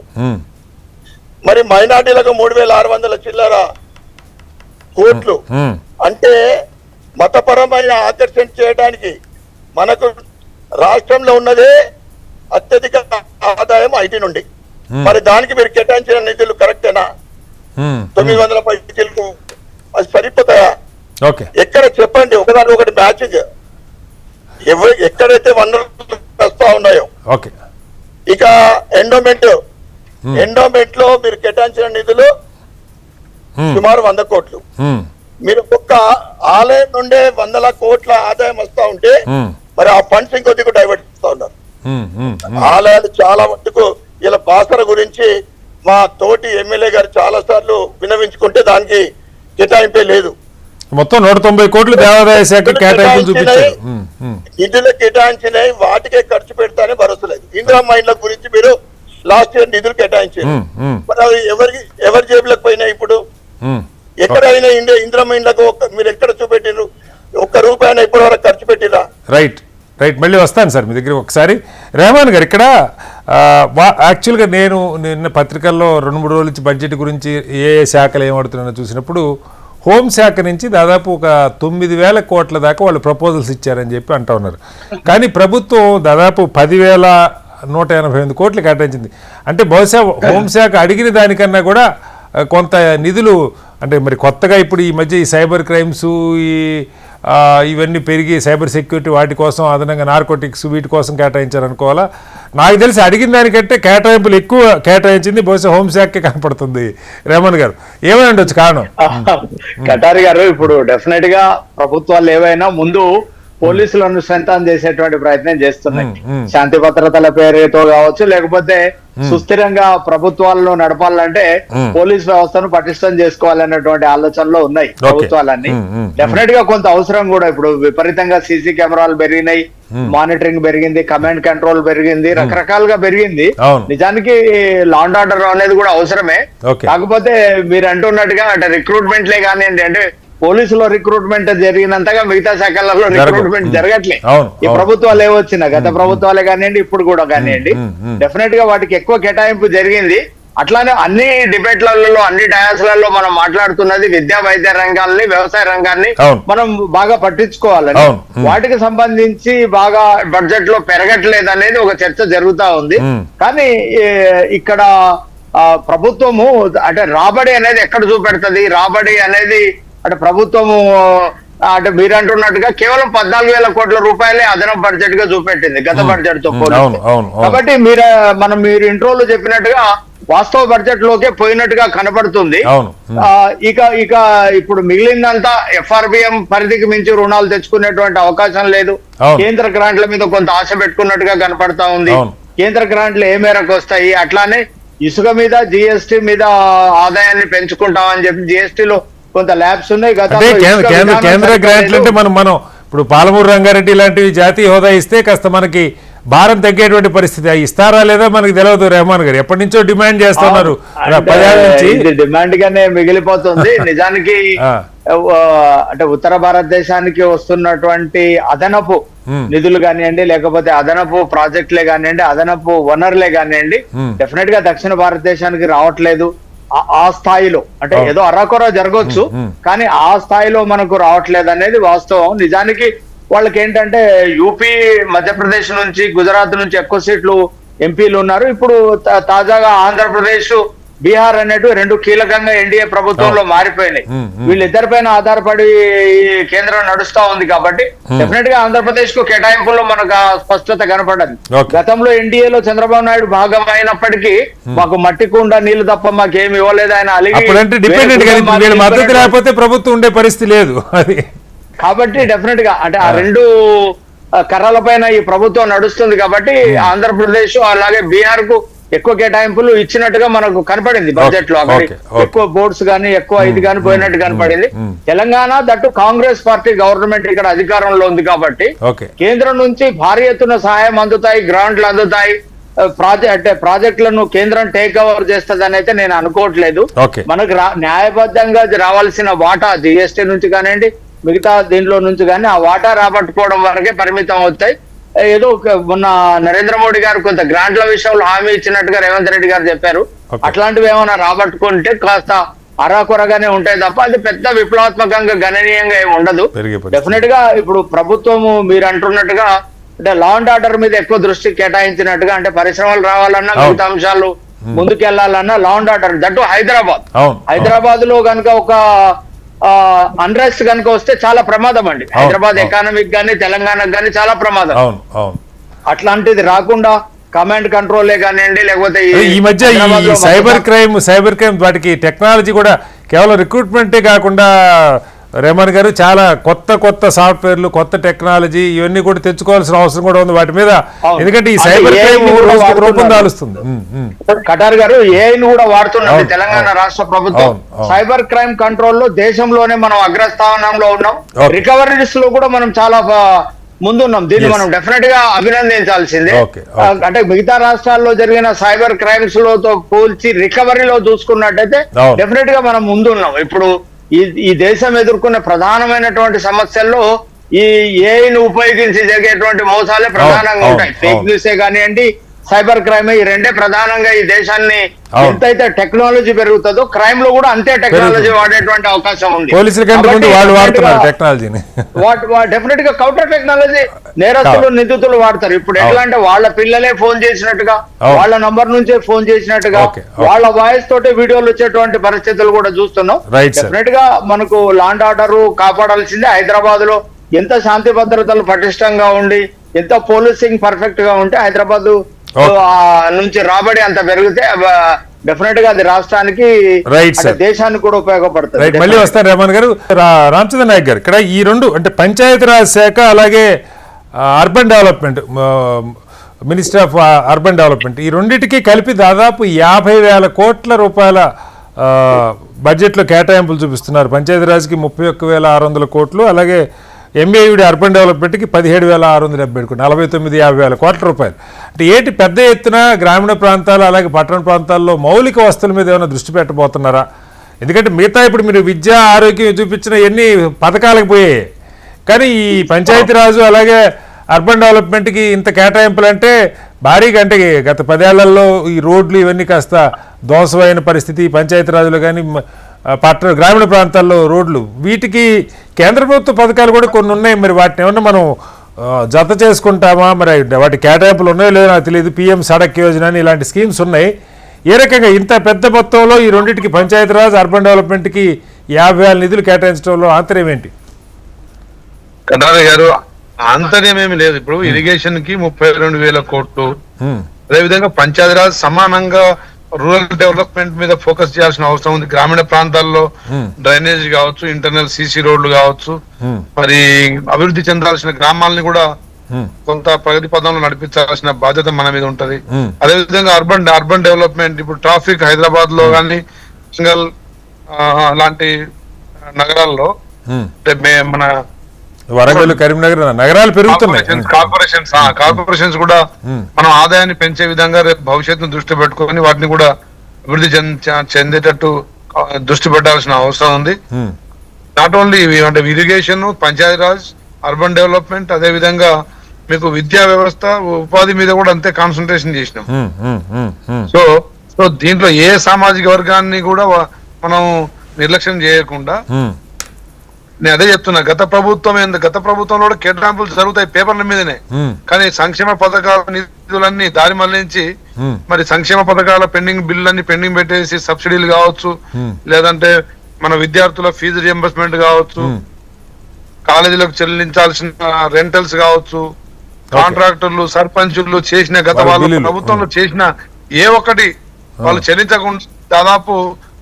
మరి మైనార్టీలకు 3,600 చిల్లర కోట్లు అంటే మతపరమైన ఆకర్షణ చేయడానికి మనకు రాష్ట్రంలో ఉన్నదే అత్యధిక ఆదాయం ఐటీ నుండి. మరి దానికి మీరు కేటాయించిన నిధులు కరెక్టేనా? 900 పైచీలకు అది సరిపోతాయా? ఎక్కడ చెప్పండి, ఒకదాని ఒకటి మ్యాచింగ్. ఎక్కడైతే వనరులు వస్తా ఉన్నాయో. ఇక ఎండోమెంట్ లో మీరు కేటాయించిన నిధులు సుమారు 100 కోట్లు. మీరు ఒక్క ఆలయం నుండే 100 కోట్ల ఆదాయం వస్తా ఉంటే మరి ఆ ఫండ్స్ ఇంకొద్దిగా డైవర్ట్ చేస్తా ఉన్నారు. ఆలయాలు చాలా మట్టుకు ఇలా బాసర గురించి మా తోటి ఎమ్మెల్యే గారు చాలా సార్లు వినవించుకుంటే దానికి కేటాయింపే లేదు. మొత్తం 190 కోట్లు దేవాదాయ శాఖ నిధులు కేటాయించినాయి, వాటికే ఖర్చు పెడతానే భరోసా లేదు. ఇందిరా మైండ్ల గురించి మీరు లాస్ట్ ఇయర్ నిధులు కేటాయించారు, మరి అవి ఎవరి జేబులకు పోయినాయి? ఇప్పుడు ఎక్కడైనా ఇందిరా మైండ్లకు మీరు ఎక్కడ చూపెట్టినారు? ₹1 ఇప్పటి వరకు ఖర్చు పెట్టిరా? రైట్, మళ్ళీ వస్తాను సార్ మీ దగ్గర ఒకసారి. రెహమాన్ గారు, ఇక్కడ యాక్చువల్గా నేను నిన్న పత్రికల్లో 2-3 రోజుల నుంచి బడ్జెట్ గురించి ఏ శాఖలు ఏమడుతున్నానో చూసినప్పుడు హోంశాఖ నుంచి దాదాపు ఒక 9,000 కోట్ల దాకా వాళ్ళు ప్రపోజల్స్ ఇచ్చారని చెప్పి అంటూ ఉన్నారు. కానీ ప్రభుత్వం దాదాపు 10,188 కోట్లు కేటాయించింది. అంటే బహుశా హోంశాఖ అడిగిన దానికన్నా కూడా కొంత నిధులు, అంటే మరి కొత్తగా ఇప్పుడు ఈ మధ్య ఈ సైబర్ క్రైమ్స్, ఈ ఇవన్నీ పెరిగి సైబర్ సెక్యూరిటీ వాటి కోసం అదనంగా నార్కోటిక్స్ వీటి కోసం కేటాయించారనుకోవాలా? నాకు తెలిసి అడిగిన దానికంటే కేటాయింపులు ఎక్కువ కేటాయించింది బహుశా హోంశాఖకే కనపడుతుంది. రేవంత్ గారు ఏమై ఉండొచ్చు కారణం? కటారి గారు, ఇప్పుడు డెఫినెట్ గా ప్రభుత్వాలు ఏవైనా ముందు పోలీసులను స్ట్రెంథన్ చేసేటువంటి ప్రయత్నం చేస్తున్నాయి. శాంతి భద్రతల పేరుతో కావచ్చు, లేకపోతే సుస్థిరంగా ప్రభుత్వాలను నడపాలంటే పోలీస్ వ్యవస్థను పటిష్టం చేసుకోవాలన్నటువంటి ఆలోచనలో ఉన్నాయి ప్రభుత్వాలన్నీ. డెఫినెట్ గా కొంత అవసరం కూడా. ఇప్పుడు విపరీతంగా సీసీ కెమెరాలు పెరిగినాయి, మానిటరింగ్ పెరిగింది, కమాండ్ కంట్రోల్ పెరిగింది, రకరకాలుగా పెరిగింది. నిజానికి లా అండ్ ఆర్డర్ అనేది కూడా అవసరమే. కాకపోతే మీరు అంటున్నట్టుగా అంటే రిక్రూట్మెంట్లే కానివ్వండి, అంటే పోలీసులో రిక్రూట్మెంట్ జరిగినంతగా మిగతా శాఖలలో రిక్రూట్మెంట్ జరగట్లే. ఈ ప్రభుత్వాలు ఏవొచ్చినా, గత ప్రభుత్వాలే కానివ్వండి, ఇప్పుడు కూడా కానివ్వండి, డెఫినెట్ గా వాటికి ఎక్కువ కేటాయింపు జరిగింది. అట్లానే అన్ని డిబేట్లలో, అన్ని డయాస్లలో మనం మాట్లాడుతున్నది విద్యా వైద్య రంగాల్ని, వ్యవసాయ రంగాన్ని మనం బాగా పట్టించుకోవాలని. వాటికి సంబంధించి బాగా బడ్జెట్ లో పెరగట్లేదు అనేది ఒక చర్చ జరుగుతా ఉంది. కానీ ఇక్కడ ప్రభుత్వము అంటే రాబడి అనేది ఎక్కడ చూపెడుతుంది? రాబడి అనేది అంటే ప్రభుత్వము అంటే మీరు అంటున్నట్టుగా కేవలం 14,000 కోట్ల రూపాయలే అదనపు బడ్జెట్ గా చూపెట్టింది గత బడ్జెట్ తో పోలిస్తే. కాబట్టి మీరు ఇంట్రోలో చెప్పినట్టుగా వాస్తవ బడ్జెట్ లోకే పోయినట్టుగా కనబడుతుంది. ఇక ఇప్పుడు మిగిలిందంతా FRBM పరిధికి మించి రుణాలు తెచ్చుకునేటువంటి అవకాశం లేదు. కేంద్ర గ్రాంట్ల మీద కొంత ఆశ పెట్టుకున్నట్టుగా కనపడతా ఉంది. కేంద్ర గ్రాంట్లు ఏ మేరకు వస్తాయి? అట్లానే ఇసుక మీద, GST మీద ఆదాయాన్ని పెంచుకుంటామని చెప్పి GSTలో కొంత ల్యాబ్స్ ఉన్నాయి. కేంద్ర గ్రాంట్లు అంటే మనం ఇప్పుడు పాలమూరు రంగారెడ్డి లాంటివి జాతీయ హోదా ఇస్తే కాస్త మనకి భారం తగ్గేటువంటి పరిస్థితి. ఇస్తారా లేదా మనకి తెలియదు. రెహమాన్ గారు ఎప్పటి నుంచో డిమాండ్ చేస్తున్నారు, 10 ఏళ్ల నుంచి డిమాండ్ గానే మిగిలిపోతుంది. నిజానికి అంటే ఉత్తర భారతదేశానికి వస్తున్నటువంటి అదనపు నిధులు కానివ్వండి, లేకపోతే అదనపు ప్రాజెక్టులే కానివ్వండి, అదనపు వనరులే కానివ్వండి, డెఫినెట్ గా దక్షిణ భారతదేశానికి రావట్లేదు. ఆ స్థాయిలో అంటే ఏదో అరాకొర జరగవచ్చు, కానీ ఆ స్థాయిలో మనకు రావట్లేదు అనేది వాస్తవం. నిజానికి వాళ్ళకి ఏంటంటే యూపీ, మధ్యప్రదేశ్ నుంచి, గుజరాత్ నుంచి ఎక్కువ సీట్లు ఎంపీలు ఉన్నారు. ఇప్పుడు తాజాగా ఆంధ్రప్రదేశ్, బీహార్ అనేటివి 2 కీలకంగా ఎన్డీఏ ప్రభుత్వంలో మారిపోయినాయి. వీళ్ళిద్దరిపైన ఆధారపడి కేంద్రం నడుస్తా ఉంది. కాబట్టి డెఫినెట్ గా ఆంధ్రప్రదేశ్ కు కేటాయింపుల్లో మనకు స్పష్టత కనపడదు. గతంలో ఎన్డీఏలో చంద్రబాబు నాయుడు భాగం అయినప్పటికీ మాకు మట్టి కుండ నీళ్లు తప్ప మాకేమి ఇవ్వలేదు. ఆయన లేకపోతే ప్రభుత్వం ఉండే పరిస్థితి లేదు. కాబట్టి డెఫినెట్ గా అంటే ఆ 2 కర్రల పైన ఈ ప్రభుత్వం నడుస్తుంది. కాబట్టి ఆంధ్రప్రదేశ్ అలాగే బీహార్ కు ఎక్కువ కేటాయింపులు ఇచ్చినట్టుగా మనకు కనపడింది బడ్జెట్ లో. అక్కడ ఎక్కువ బోర్డ్స్ గానీ, ఎక్కువ ఇది గానీ పోయినట్టు కనపడింది. Telangana that Congress party government ఇక్కడ అధికారంలో ఉంది. కాబట్టి కేంద్రం నుంచి భారీ ఎత్తున సహాయం అందుతాయి, గ్రాంట్లు అందుతాయి. ప్రాజెక్టులను కేంద్రం టేక్ ఓవర్ చేస్తుందని అయితే నేను అనుకోవట్లేదు. మనకు న్యాయబద్ధంగా రావాల్సిన వాటా GST నుంచి కానివ్వండి, మిగతా దీంట్లో నుంచి కానీ ఆ వాటా రాబట్టుకోవడం వరకే పరిమితం అవుతాయి. ఏదో మొన్న నరేంద్ర మోడీ గారు కొంత గ్రాంట్ల విషయంలో హామీ ఇచ్చినట్టుగా రేవంత్ రెడ్డి గారు చెప్పారు. అట్లాంటివి ఏమైనా రాబట్టుకుంటే కాస్త అరాకొరగానే ఉంటాయి తప్ప అది పెద్ద విప్లవాత్మకంగా గణనీయంగా ఏమి ఉండదు. డెఫినెట్ గా ఇప్పుడు ప్రభుత్వము మీరు అంటున్నట్టుగా అంటే లా అండ్ ఆర్డర్ మీద ఎక్కువ దృష్టి కేటాయించినట్టుగా, అంటే పరిశ్రమలు రావాలన్నా, మిగతా అంశాలు ముందుకెళ్లాలన్నా law and order that Hyderabad లో కనుక ఒక అన్రెస్ట్ కనుక వస్తే చాలా ప్రమాదం అండి. హైదరాబాద్ ఎకానమీకి గానీ, తెలంగాణకు గానీ చాలా ప్రమాదం. అట్లాంటిది రాకుండా కమాండ్ కంట్రోలే కానివ్వండి, లేకపోతే ఈ మధ్య ఈ సైబర్ క్రైమ్ వాటికి టెక్నాలజీ కూడా కేవలం రిక్రూట్మెంటే కాకుండా రేమన్ గారు చాలా కొత్త సాఫ్ట్వేర్లు, కొత్త టెక్నాలజీ ఇవన్నీ కూడా తెచ్చుకోవాల్సిన అవసరం కూడా ఉంది వాటి మీద. ఎందుకంటే ఈ సైబర్ క్రైమ్ రూపం దాలుస్తుంది. కటార్ గారు ఏఐని కూడా వాడుతున్నది తెలంగాణ రాష్ట్ర ప్రభుత్వం. సైబర్ క్రైమ్ కంట్రోల్ లో దేశంలోనే మనం అగ్రస్థానంలో ఉన్నాం. రికవరీస్ లో కూడా మనం చాలా ముందున్నాం. దీన్ని మనం డెఫినెట్ గా అభినందించాల్సిందే. అంటే మిగతా రాష్ట్రాల్లో జరిగిన సైబర్ క్రైమ్స్ లో పోల్చి రికవరీలో చూసుకున్నట్టయితే డెఫినెట్ గా మనం ముందున్నాం. ఇప్పుడు ఈ దేశం ఎదుర్కొన్న ప్రధానమైనటువంటి సమస్యల్లో ఈ ఏఐని ఉపయోగించి జరిగేటువంటి మోసాలే ప్రధానంగా ఉంటాయి. ఫేక్ న్యూసే కానివ్వండి, సైబర్ క్రైమ్, ఈ రెండే ప్రధానంగా ఈ దేశాన్ని ఎంతైతే టెక్నాలజీ పెరుగుతుందో క్రైమ్ లో కూడా అంతే టెక్నాలజీ వాడేటువంటి అవకాశం ఉంది. డెఫినెట్ గా కౌంటర్ టెక్నాలజీ నేరస్తులు, నిందితులు వాడతారు. ఇప్పుడు ఎట్లా అంటే వాళ్ళ పిల్లలే ఫోన్ చేసినట్టుగా, వాళ్ళ నంబర్ నుంచే ఫోన్ చేసినట్టుగా, వాళ్ళ వాయిస్ తోటే వీడియోలు వచ్చేటువంటి పరిస్థితులు కూడా చూస్తున్నాం. డెఫినెట్ గా మనకు లా అండ్ ఆర్డర్ కాపాడాల్సిందే. హైదరాబాద్ లో ఎంత శాంతి భద్రతలు పటిష్టంగా ఉండి ఎంత పోలీసింగ్ పర్ఫెక్ట్ గా ఉంటే హైదరాబాద్ నుంచి రాబడి అంత పెరిగితే డెఫినెట్ గా అది రాష్ట్రానికి రైట్ అంటే సార్, దేశానికి కూడా ఉపయోగపడుతుంది. రైట్. మళ్ళీ వస్తాను రెహమాన్ గారు. రామచంద్ర నాయక్ గారు, ఇక్కడ ఈ రెండు అంటే పంచాయతీరాజ్ శాఖ అలాగే urban development, minister of urban development, ఈ రెండింటికి కలిపి దాదాపు 50,000 కోట్ల రూపాయల బడ్జెట్లో కేటాయింపులు చూపిస్తున్నారు. పంచాయతీరాజ్కి 31,600 కోట్లు, అలాగే ఎంఏయుడి అర్బన్ డెవలప్మెంట్కి 17,670 కోట్లు, 49,50,000 కోట్ల రూపాయలు. అంటే ఏంటి పెద్ద ఎత్తున గ్రామీణ ప్రాంతాలు అలాగే పట్టణ ప్రాంతాల్లో మౌలిక వస్తువుల మీద ఏమైనా దృష్టి పెట్టబోతున్నారా? ఎందుకంటే మిగతా ఇప్పుడు మీరు విద్య ఆరోగ్యం చూపించిన ఎన్ని పథకాలకు పోయాయి, కానీ ఈ పంచాయతీరాజు అలాగే అర్బన్ డెవలప్మెంట్కి ఇంత కేటాయింపులు అంటే భారీగా, అంటే గత 10 ఏళ్లలో ఈ రోడ్లు ఇవన్నీ కాస్త దోసమైన పరిస్థితి పంచాయతీరాజులో కానీ గ్రామీణ ప్రాంతాల్లో రోడ్లు, వీటికి కేంద్ర ప్రభుత్వ పథకాలు కూడా కొన్ని ఉన్నాయి. మరి వాటిని ఏమన్నా మనం జత చేసుకుంటామా? మరి వాటి కేటాయింపులు ఉన్నాయో లేదో నాకు తెలియదు. పిఎం సడక్ యోజన అని ఇలాంటి స్కీమ్స్ ఉన్నాయి. ఏ రకంగా ఇంత పెద్ద మొత్తంలో ఈ రెండింటికి పంచాయతీరాజ్ అర్బన్ డెవలప్మెంట్కి 50,000 నిధులు కేటాయించడంలో ఆంతర్యం ఏంటి? కటారి గారు, ఆంతర్యం ఏమి లేదు. ఇప్పుడు ఇరిగేషన్ కి 32,000 కోట్లు, అదేవిధంగా పంచాయతీరాజ్ సమానంగా రూరల్ డెవలప్మెంట్ మీద ఫోకస్ చేయాల్సిన అవసరం ఉంది. గ్రామీణ ప్రాంతాల్లో డ్రైనేజ్ కావచ్చు, ఇంటర్నల్ సిసి రోడ్లు కావచ్చు, మరి అభివృద్ధి చెందాల్సిన గ్రామాలని కూడా కొంత ప్రగతి పదంలో నడిపించాల్సిన బాధ్యత మన మీద ఉంటది. అదేవిధంగా అర్బన్ డెవలప్మెంట్, ఇప్పుడు ట్రాఫిక్ హైదరాబాద్ లో కానీ సింగల్ లాంటి నగరాల్లో మన వరంగల్, కరీంనగర్ నగరాలు పెరుగుతున్నాయి. కార్పొరేషన్స్ కూడా మనం ఆదాయాన్ని పెంచే విధంగా రేపు భవిష్యత్తును దృష్టి పెట్టుకొని వాటిని కూడా అభివృద్ధి చెందేటట్టు దృష్టి పెట్టాల్సిన అవసరం ఉంది. నాట్ ఓన్లీ అంటే ఇరిగేషన్, పంచాయతీరాజ్, అర్బన్ డెవలప్మెంట్, అదే విధంగా మీకు విద్యా వ్యవస్థ, ఉపాధి మీద కూడా అంతే కాన్సన్ట్రేషన్ చేసినాం. సో దీంట్లో ఏ సామాజిక వర్గాన్ని కూడా మనం నిర్లక్ష్యం చేయకుండా, నేను అదే చెప్తున్నా, గత ప్రభుత్వంలో కూడా కేటాయింపులు జరుగుతాయి పేపర్ల మీదనే, కానీ సంక్షేమ పథకాల నిధులన్నీ దారి మళ్లించి మరి సంక్షేమ పథకాల పెండింగ్ బిల్లులన్నీ పెండింగ్ పెట్టేసి సబ్సిడీలు కావచ్చు, లేదంటే మన విద్యార్థుల ఫీజు రియంబర్స్మెంట్ కావచ్చు, కాలేజీలకు చెల్లించాల్సిన రెంటల్స్ కావచ్చు, కాంట్రాక్టర్లు, సర్పంచులు చేసిన గత వాళ్ళ ప్రభుత్వంలో చేసిన ఏ ఒక్కటి వాళ్ళు చెల్లించకుండా దాదాపు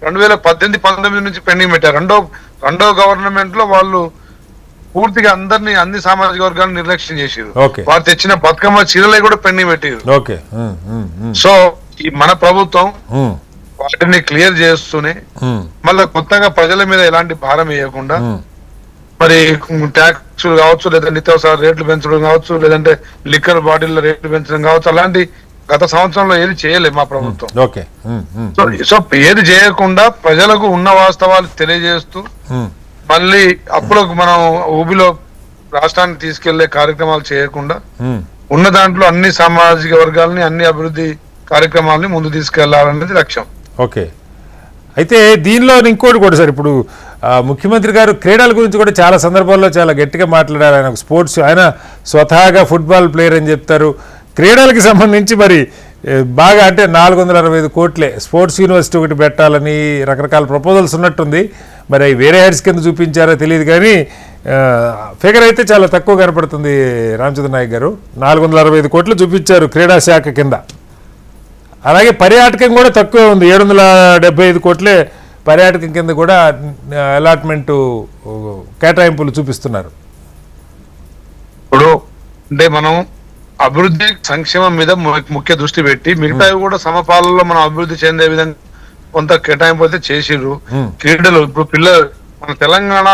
2018-19 నుంచి పెండింగ్ పెట్టారు. రెండో గవర్నమెంట్ లో వాళ్ళు పూర్తిగా అన్ని సామాజిక వర్గాలను నిర్లక్ష్యం చేసారు. వారు తెచ్చిన బతుకమ్మ చీరలే కూడా పెండింగ్ పెట్టారు. సో ఈ మన ప్రభుత్వం వాటిని క్లియర్ చేస్తూనే మళ్ళీ కొత్తగా ప్రజల మీద ఎలాంటి భారం వేయకుండా, మరి ట్యాక్సులు కావచ్చు, లేదా నిత్యావసర రేట్లు పెంచడం కావచ్చు, లేదంటే లిక్కర్ బాటిల్ రేట్లు పెంచడం కావచ్చు, అలాంటి గత సంవత్సరంలో ఏది చేయలేదు మా ప్రభుత్వం. సో ఏది చేయకుండా ప్రజలకు ఉన్న వాస్తవాలు తెలియజేస్తూ మళ్ళీ అప్పులకు మనం ఊబిలో రాష్ట్రాన్ని తీసుకెళ్లే కార్యక్రమాలు చేయకుండా ఉన్న దాంట్లో అన్ని సామాజిక వర్గాలని, అన్ని అభివృద్ధి కార్యక్రమాలని ముందు తీసుకెళ్లాలనేది లక్ష్యం. ఓకే. అయితే దీనిలో ఇంకోటి కూడా సార్, ఇప్పుడు ముఖ్యమంత్రి గారు క్రీడల గురించి కూడా చాలా సందర్భాల్లో చాలా గట్టిగా మాట్లాడారు. ఆయన స్పోర్ట్స్, ఆయన స్వతహాగా ఫుట్బాల్ ప్లేయర్ అని చెప్తారు. క్రీడలకి సంబంధించి మరి బాగా అంటే 465 కోట్లే స్పోర్ట్స్ యూనివర్సిటీ ఒకటి పెట్టాలని రకరకాల ప్రపోజల్స్ ఉన్నట్టుంది. మరి అవి వేరే హెడ్స్ కింద చూపించారో తెలియదు, కానీ ఫిగర్ అయితే చాలా తక్కువ కనపడుతుంది. రామచంద్ర నాయక్ గారు 465 కోట్లు చూపించారు క్రీడా శాఖ కింద. అలాగే పర్యాటకం కూడా తక్కువే ఉంది, 775 కోట్లే పర్యాటకం కింద కూడా అలాట్మెంటు కేటాయింపులు చూపిస్తున్నారు. ఇప్పుడు అంటే మనం అభివృద్ధి సంక్షేమం మీద ముఖ్య దృష్టి పెట్టి మిగతావి కూడా సమపాలలో మనం అభివృద్ధి చెందే విధంగా కొంత కేటాయింపు అయితే చేసిర్రు. క్రీడలు ఇప్పుడు మన తెలంగాణ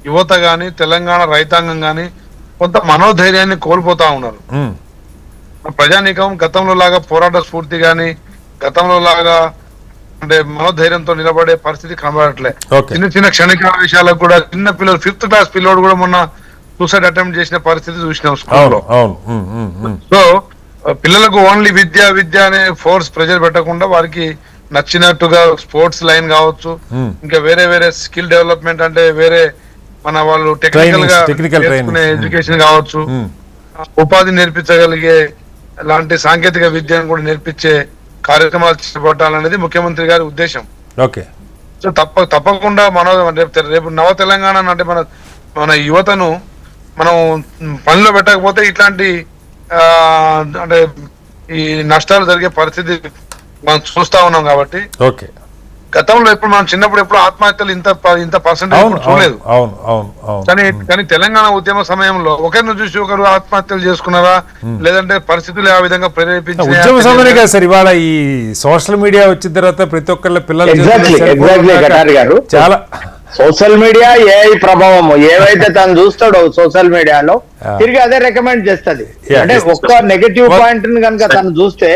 యువత గాని, తెలంగాణ రైతాంగం గాని కొంత మనోధైర్యాన్ని కోల్పోతా ఉన్నారు. ప్రజానీకం గతంలో లాగా పోరాట స్ఫూర్తి గాని, గతంలో లాగా అంటే మనోధైర్యంతో నిలబడే పరిస్థితి కనబడట్లే. చిన్న క్షణిక విషయాలకు కూడా చిన్న పిల్లలు 5th క్లాస్ పిల్లోడు కూడా మొన్న సూసైడ్ అటెంప్ట్ చేసిన పరిస్థితి చూసినాం స్కూల్లో. సో పిల్లలకు ఓన్లీ విద్య అనే ఫోర్స్ ప్రెజర్ పెట్టకుండా వారికి నచ్చినట్టుగా స్పోర్ట్స్ లైన్ కావచ్చు, ఇంకా వేరే స్కిల్ డెవలప్మెంట్ అంటే వేరే మన వాళ్ళు టెక్నికల్ గా ఎడ్యుకేషన్ కావచ్చు, ఉపాధి నేర్పించగలిగే లాంటి సాంకేతిక విద్యను కూడా నేర్పించే కార్యక్రమాలు చేపట్టాలనేది ముఖ్యమంత్రి గారి ఉద్దేశం. సో తప్పకుండా రేపు నవ తెలంగాణ అంటే మన యువతను మనం పనిలో పెట్టకపోతే ఇట్లాంటి అంటే ఈ నష్టాలు జరిగే పరిస్థితి మనం చూస్తా ఉన్నాం. కాబట్టి ఓకే, గతంలో ఎప్పుడు మనం చిన్నప్పుడు ఎప్పుడు ఆత్మహత్యలు ఇంత పర్సెంటేజ్ చూడలేదు. కానీ తెలంగాణ ఉద్యమ సమయంలో ఒకరిని చూసి ఒకరు ఆత్మహత్యలు చేసుకున్నారా, లేదంటే పరిస్థితులు ఆ విధంగా ఉద్యమ సమయం కాదు సార్. ఇవాళ ఈ సోషల్ మీడియా వచ్చిన తర్వాత ప్రతి ఒక్కళ్ళ పిల్లలు చాలా సోషల్ మీడియా ఏఐ ప్రభావం ఏవైతే తను చూస్తాడో సోషల్ మీడియాలో తిరిగి అదే రికమెండ్ చేస్తుంది. అంటే ఒక్క నెగటివ్ పాయింట్ ని కనుక తను చూస్తే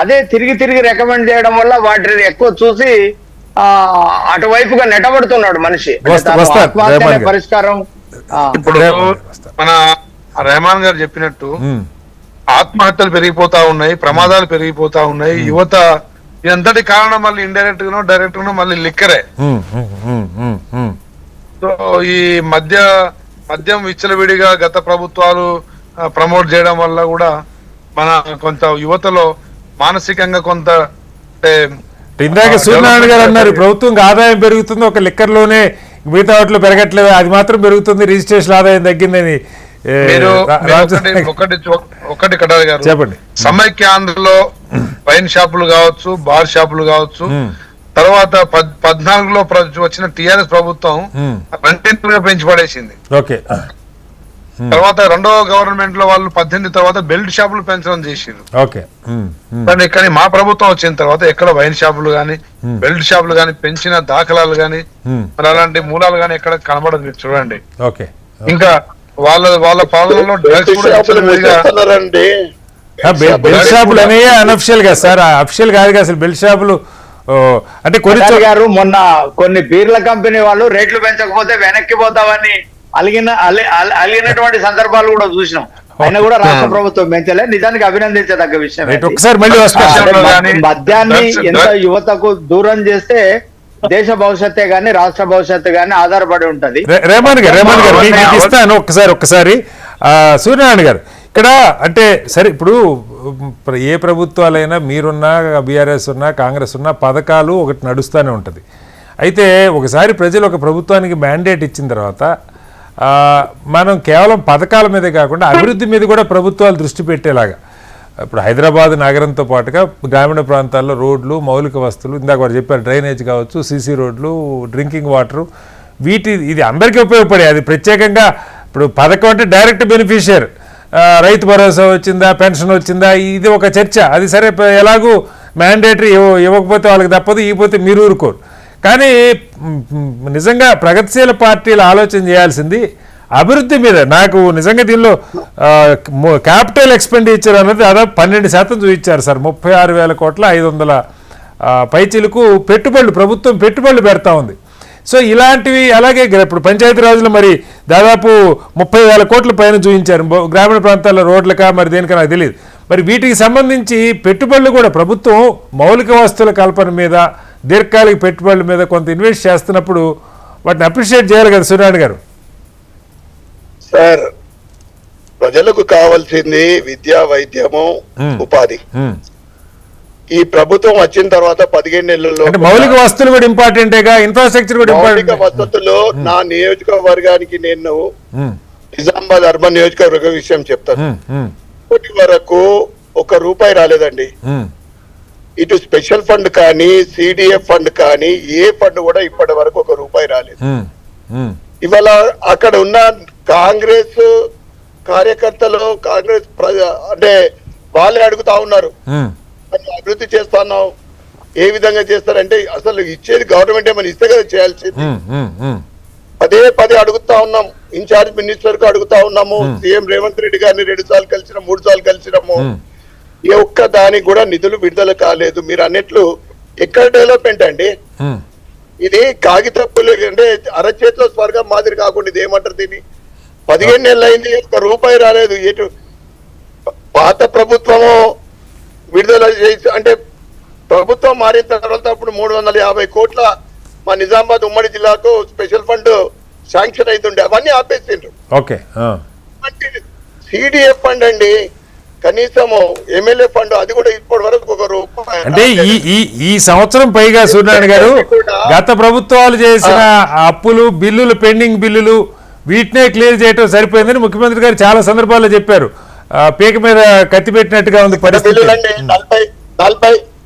అదే తిరిగి రికమెండ్ చేయడం వల్ల వాటిని ఎక్కువ చూసి అటువైపుగా నెట్టబడుతున్నాడు మనిషి. పరిష్కారం ఇప్పుడు మన రెహమాన్ గారు చెప్పినట్టు ఆత్మహత్యలు పెరిగిపోతా ఉన్నాయి, ప్రమాదాలు పెరిగిపోతా ఉన్నాయి. యువత ఇదంతటి కారణం మళ్ళీ ఇండైరెక్ట్ గానో డైరెక్ట్ గానో మళ్ళీ లిక్కరే. సో ఈ మద్యం విచ్చలవిడిగా గత ప్రభుత్వాలు ప్రమోట్ చేయడం వల్ల కూడా మన కొంత యువతలో మానసికంగా కొంత ఇందాక సూర్యనారాయణ గారు అన్నారు ప్రభుత్వం ఆదాయం పెరుగుతుంది, ఒక లిక్కర్ లోనే మిగతా వాటిలో పెరగట్లేదు, అది మాత్రం పెరుగుతుంది, రిజిస్ట్రేషన్ ఆదాయం తగ్గిందని. ఒకటి కటారి గారు చెప్పండి. సమైక్య ఆంధ్రలో వైన్ షాపులు కావచ్చు, బార్ షాపులు కావచ్చు, తర్వాత 14లో వచ్చిన టిఆర్ఎస్ ప్రభుత్వం రెండింటిగా పెంచి పడేసింది. ఓకే, తర్వాత రెండో గవర్నమెంట్ లో వాళ్ళు 18 తర్వాత బెల్ట్ షాపులు పెంచడం చేసిండ్రు. ఓకే, కానీ మా ప్రభుత్వం వచ్చిన తర్వాత ఎక్కడ వైన్ షాపులు గానీ బెల్ట్ షాపులు గానీ పెంచిన దాఖలాలు గానీ మరి అలాంటి మూలాలు గానీ ఎక్కడ కనబడదు. మీరు చూడండి. ఓకే, ఇంకా వాళ్ళ పాలనలో డ్రగ్స్ కూడా బెల్ట్ షాపులు అనేవి అనఫిషియల్ గా సార్, అఫిషియల్ కాదు అసలు బెల్ట్ షాపులు. అంటే గారు మొన్న కొన్ని బీర్ల కంపెనీ వాళ్ళు రేట్లు పెంచకపోతే వెనక్కి పోతామని అలిగినటువంటి సందర్భాలు కూడా చూసినాం. ఆయన కూడా రాష్ట్ర ప్రభుత్వం పెంచలే. నిజానికి అభినందించదగ్గ విషయం. మద్యాన్ని ఎంత యువతకు దూరం చేస్తే దేశ భవిష్యత్తే గాని రాష్ట్ర భవిష్యత్తు గాని ఆధారపడి ఉంటది. రేమాన్ గారు మీకు ఇస్తాను ఒక్కసారి. సూర్యనారాయణ గారు ఇక్కడ అంటే సరే, ఇప్పుడు ఏ ప్రభుత్వాలైనా మీరున్నా, బీఆర్ఎస్ ఉన్నా, కాంగ్రెస్ ఉన్నా పథకాలు ఒకటి నడుస్తూనే ఉంటుంది. అయితే ఒకసారి ప్రజలు ఒక ప్రభుత్వానికి మ్యాండేట్ ఇచ్చిన తర్వాత మనం కేవలం పథకాల మీదే కాకుండా అభివృద్ధి మీద కూడా ప్రభుత్వాలు దృష్టి పెట్టేలాగా, ఇప్పుడు హైదరాబాద్ నగరంతో పాటుగా గ్రామీణ ప్రాంతాల్లో రోడ్లు, మౌలిక వస్తువులు, ఇందాక వారు చెప్పారు డ్రైనేజ్ కావచ్చు, సీసీ రోడ్లు, డ్రింకింగ్ వాటరు, ఇది అందరికీ ఉపయోగపడే. అది ప్రత్యేకంగా ఇప్పుడు పథకం అంటే డైరెక్ట్ బెనిఫిషియర్, రైతు భరోసా వచ్చిందా, పెన్షన్ వచ్చిందా, ఇది ఒక చర్చ. అది సరే, ఎలాగూ మ్యాండేటరీ ఇవ్వకపోతే వాళ్ళకి తప్పదు, ఇవ్వకపోతే మీరు ఊరుకోరు. కానీ నిజంగా ప్రగతిశీల పార్టీలు ఆలోచన చేయాల్సింది అభివృద్ధి మీద. నాకు నిజంగా దీనిలో క్యాపిటల్ ఎక్స్పెండిచర్ అనేది దాదాపు 12% చూపించారు సార్. 36,000 కోట్ల 500 పైచీలకు పెట్టుబడులు, ప్రభుత్వం పెట్టుబడులు పెడతా ఉంది. సో ఇలాంటివి అలాగే ఇప్పుడు పంచాయతీరాజ్లో మరి దాదాపు 30,000 కోట్ల పైన చూపించారు. గ్రామీణ ప్రాంతాల్లో రోడ్లకా మరి దేనికా నాకు తెలియదు. మరి వీటికి సంబంధించి పెట్టుబడులు కూడా ప్రభుత్వం మౌలిక వస్తువుల కల్పన మీద, దీర్ఘకాలిక పెట్టుబడుల మీద కొంత ఇన్వెస్ట్ చేస్తున్నప్పుడు వాటిని అప్రిషియేట్ చేయాలి కదా సూర్యనారాయణ గారు. సార్, ప్రజలకు కావాల్సింది విద్య, వైద్యము, ఉపాధి. ఈ ప్రభుత్వం వచ్చిన తర్వాత 15 నెలల్లో మౌలిక వస్తువులు కూడా ఇంపార్టెంటేగా, ఇన్ఫ్రాస్ట్రక్చర్ కూడా మౌలిక వసతులు. నా నియోజకవర్గానికి నేను నిజామాబాద్ అర్బన్ నియోజకవర్గ విషయం చెప్తాను. ఇప్పటి వరకు ₹1 రాలేదండి. ఇటు స్పెషల్ ఫండ్ కానీ, సిడిఎఫ్ ఫండ్ కానీ, ఏ ఫండ్ కూడా ఇప్పటి వరకు ₹1 రాలేదు. ఇవాళ అక్కడ ఉన్న కాంగ్రెస్ కార్యకర్తలు, కాంగ్రెస్ అంటే వాళ్ళే అడుగుతా ఉన్నారు, అభివృద్ధి చేస్తున్నావు, ఏ విధంగా చేస్తారంటే అసలు ఇచ్చేది గవర్నమెంట్ ఏమైనా ఇస్తే కదా చేయాల్సింది. పదే అడుగుతా ఉన్నాం. ఇన్ఛార్జ్ మినిస్టర్ కు అడుగుతా ఉన్నాము. సీఎం రేవంత్ రెడ్డి గారిని 2 సార్లు కలిసినాం, 3 సార్లు కలిసినాము. ఏ ఒక్క దానికి కూడా నిధులు విడుదల కాలేదు. మీరు అన్నట్లు ఎక్కడ డెవలప్మెంట్ అండి ఇది? కాగితప్పులు అంటే అరచేతిలో స్వర్గం మాదిరి కాకుండా ఇది ఏమంటారు దీన్ని? 15 నెలలు అయింది, ₹1 రాలేదు. ఎటు పాత ప్రభుత్వము విడుదల చేసి అంటే ప్రభుత్వం మారిన తర్వాత అప్పుడు 350 కోట్ల మా నిజామాబాద్ ఉమ్మడి జిల్లాకు స్పెషల్ ఫండ్ శాంక్షన్ అవుతుండే, అవన్నీ ఆపేసిండ్రు. ఓకే, సిడిఎఫ్ ఫండ్ అండి, కనీసము ఎమ్మెల్యే ఫండ్ అది కూడా ఇప్పటి వరకు ₹1. అంటే ఈ సంవత్సరం పైగా సూర్యనారాయణ గారు గత ప్రభుత్వాలు చేసిన అప్పులు, బిల్లులు, పెండింగ్ బిల్లులు వీటినే క్లియర్ చేయటం సరిపోయిందని ముఖ్యమంత్రి గారు చాలా సందర్భాల్లో చెప్పారు. పీక మీద కత్తి పెట్టినట్టుగా ఉంది పరిస్థితి. బిల్లులండి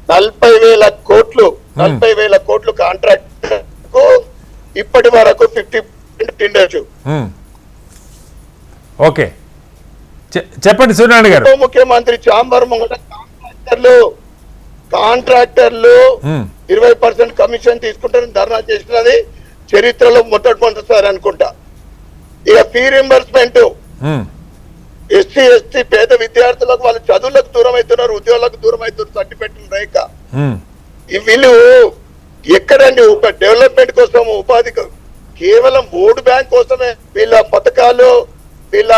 40,000 కోట్లు 40,000 కోట్లు కాంట్రాక్ట్ కు ఇప్పటి వరకు 50% టెండర్స్. ఓకే, చెప్పండి సూర్యనారాయణ గారు. ఉప ముఖ్యమంత్రి చాంబర్ ముంగట కాంట్రాక్టర్లు 20% కమిషన్ తీసుకుంటారని ధర్నా చేసినది చరిత్రలో మొదటిసారి అనుకుంటా. ఇక ఫీ రింబర్స్మెంట్, ఎస్సీ ఎస్టీ పేద విద్యార్థులకు వాళ్ళ చదువులకు దూరం అవుతున్నారు, ఉద్యోగాలకు దూరం అవుతున్నారు, సర్టిఫికెట్లు రేక. వీళ్ళు ఎక్కడండి డెవలప్మెంట్ కోసం, ఉపాధి కేవలం ఓటు బ్యాంక్ కోసమే వీళ్ళ పథకాలు వీళ్ళ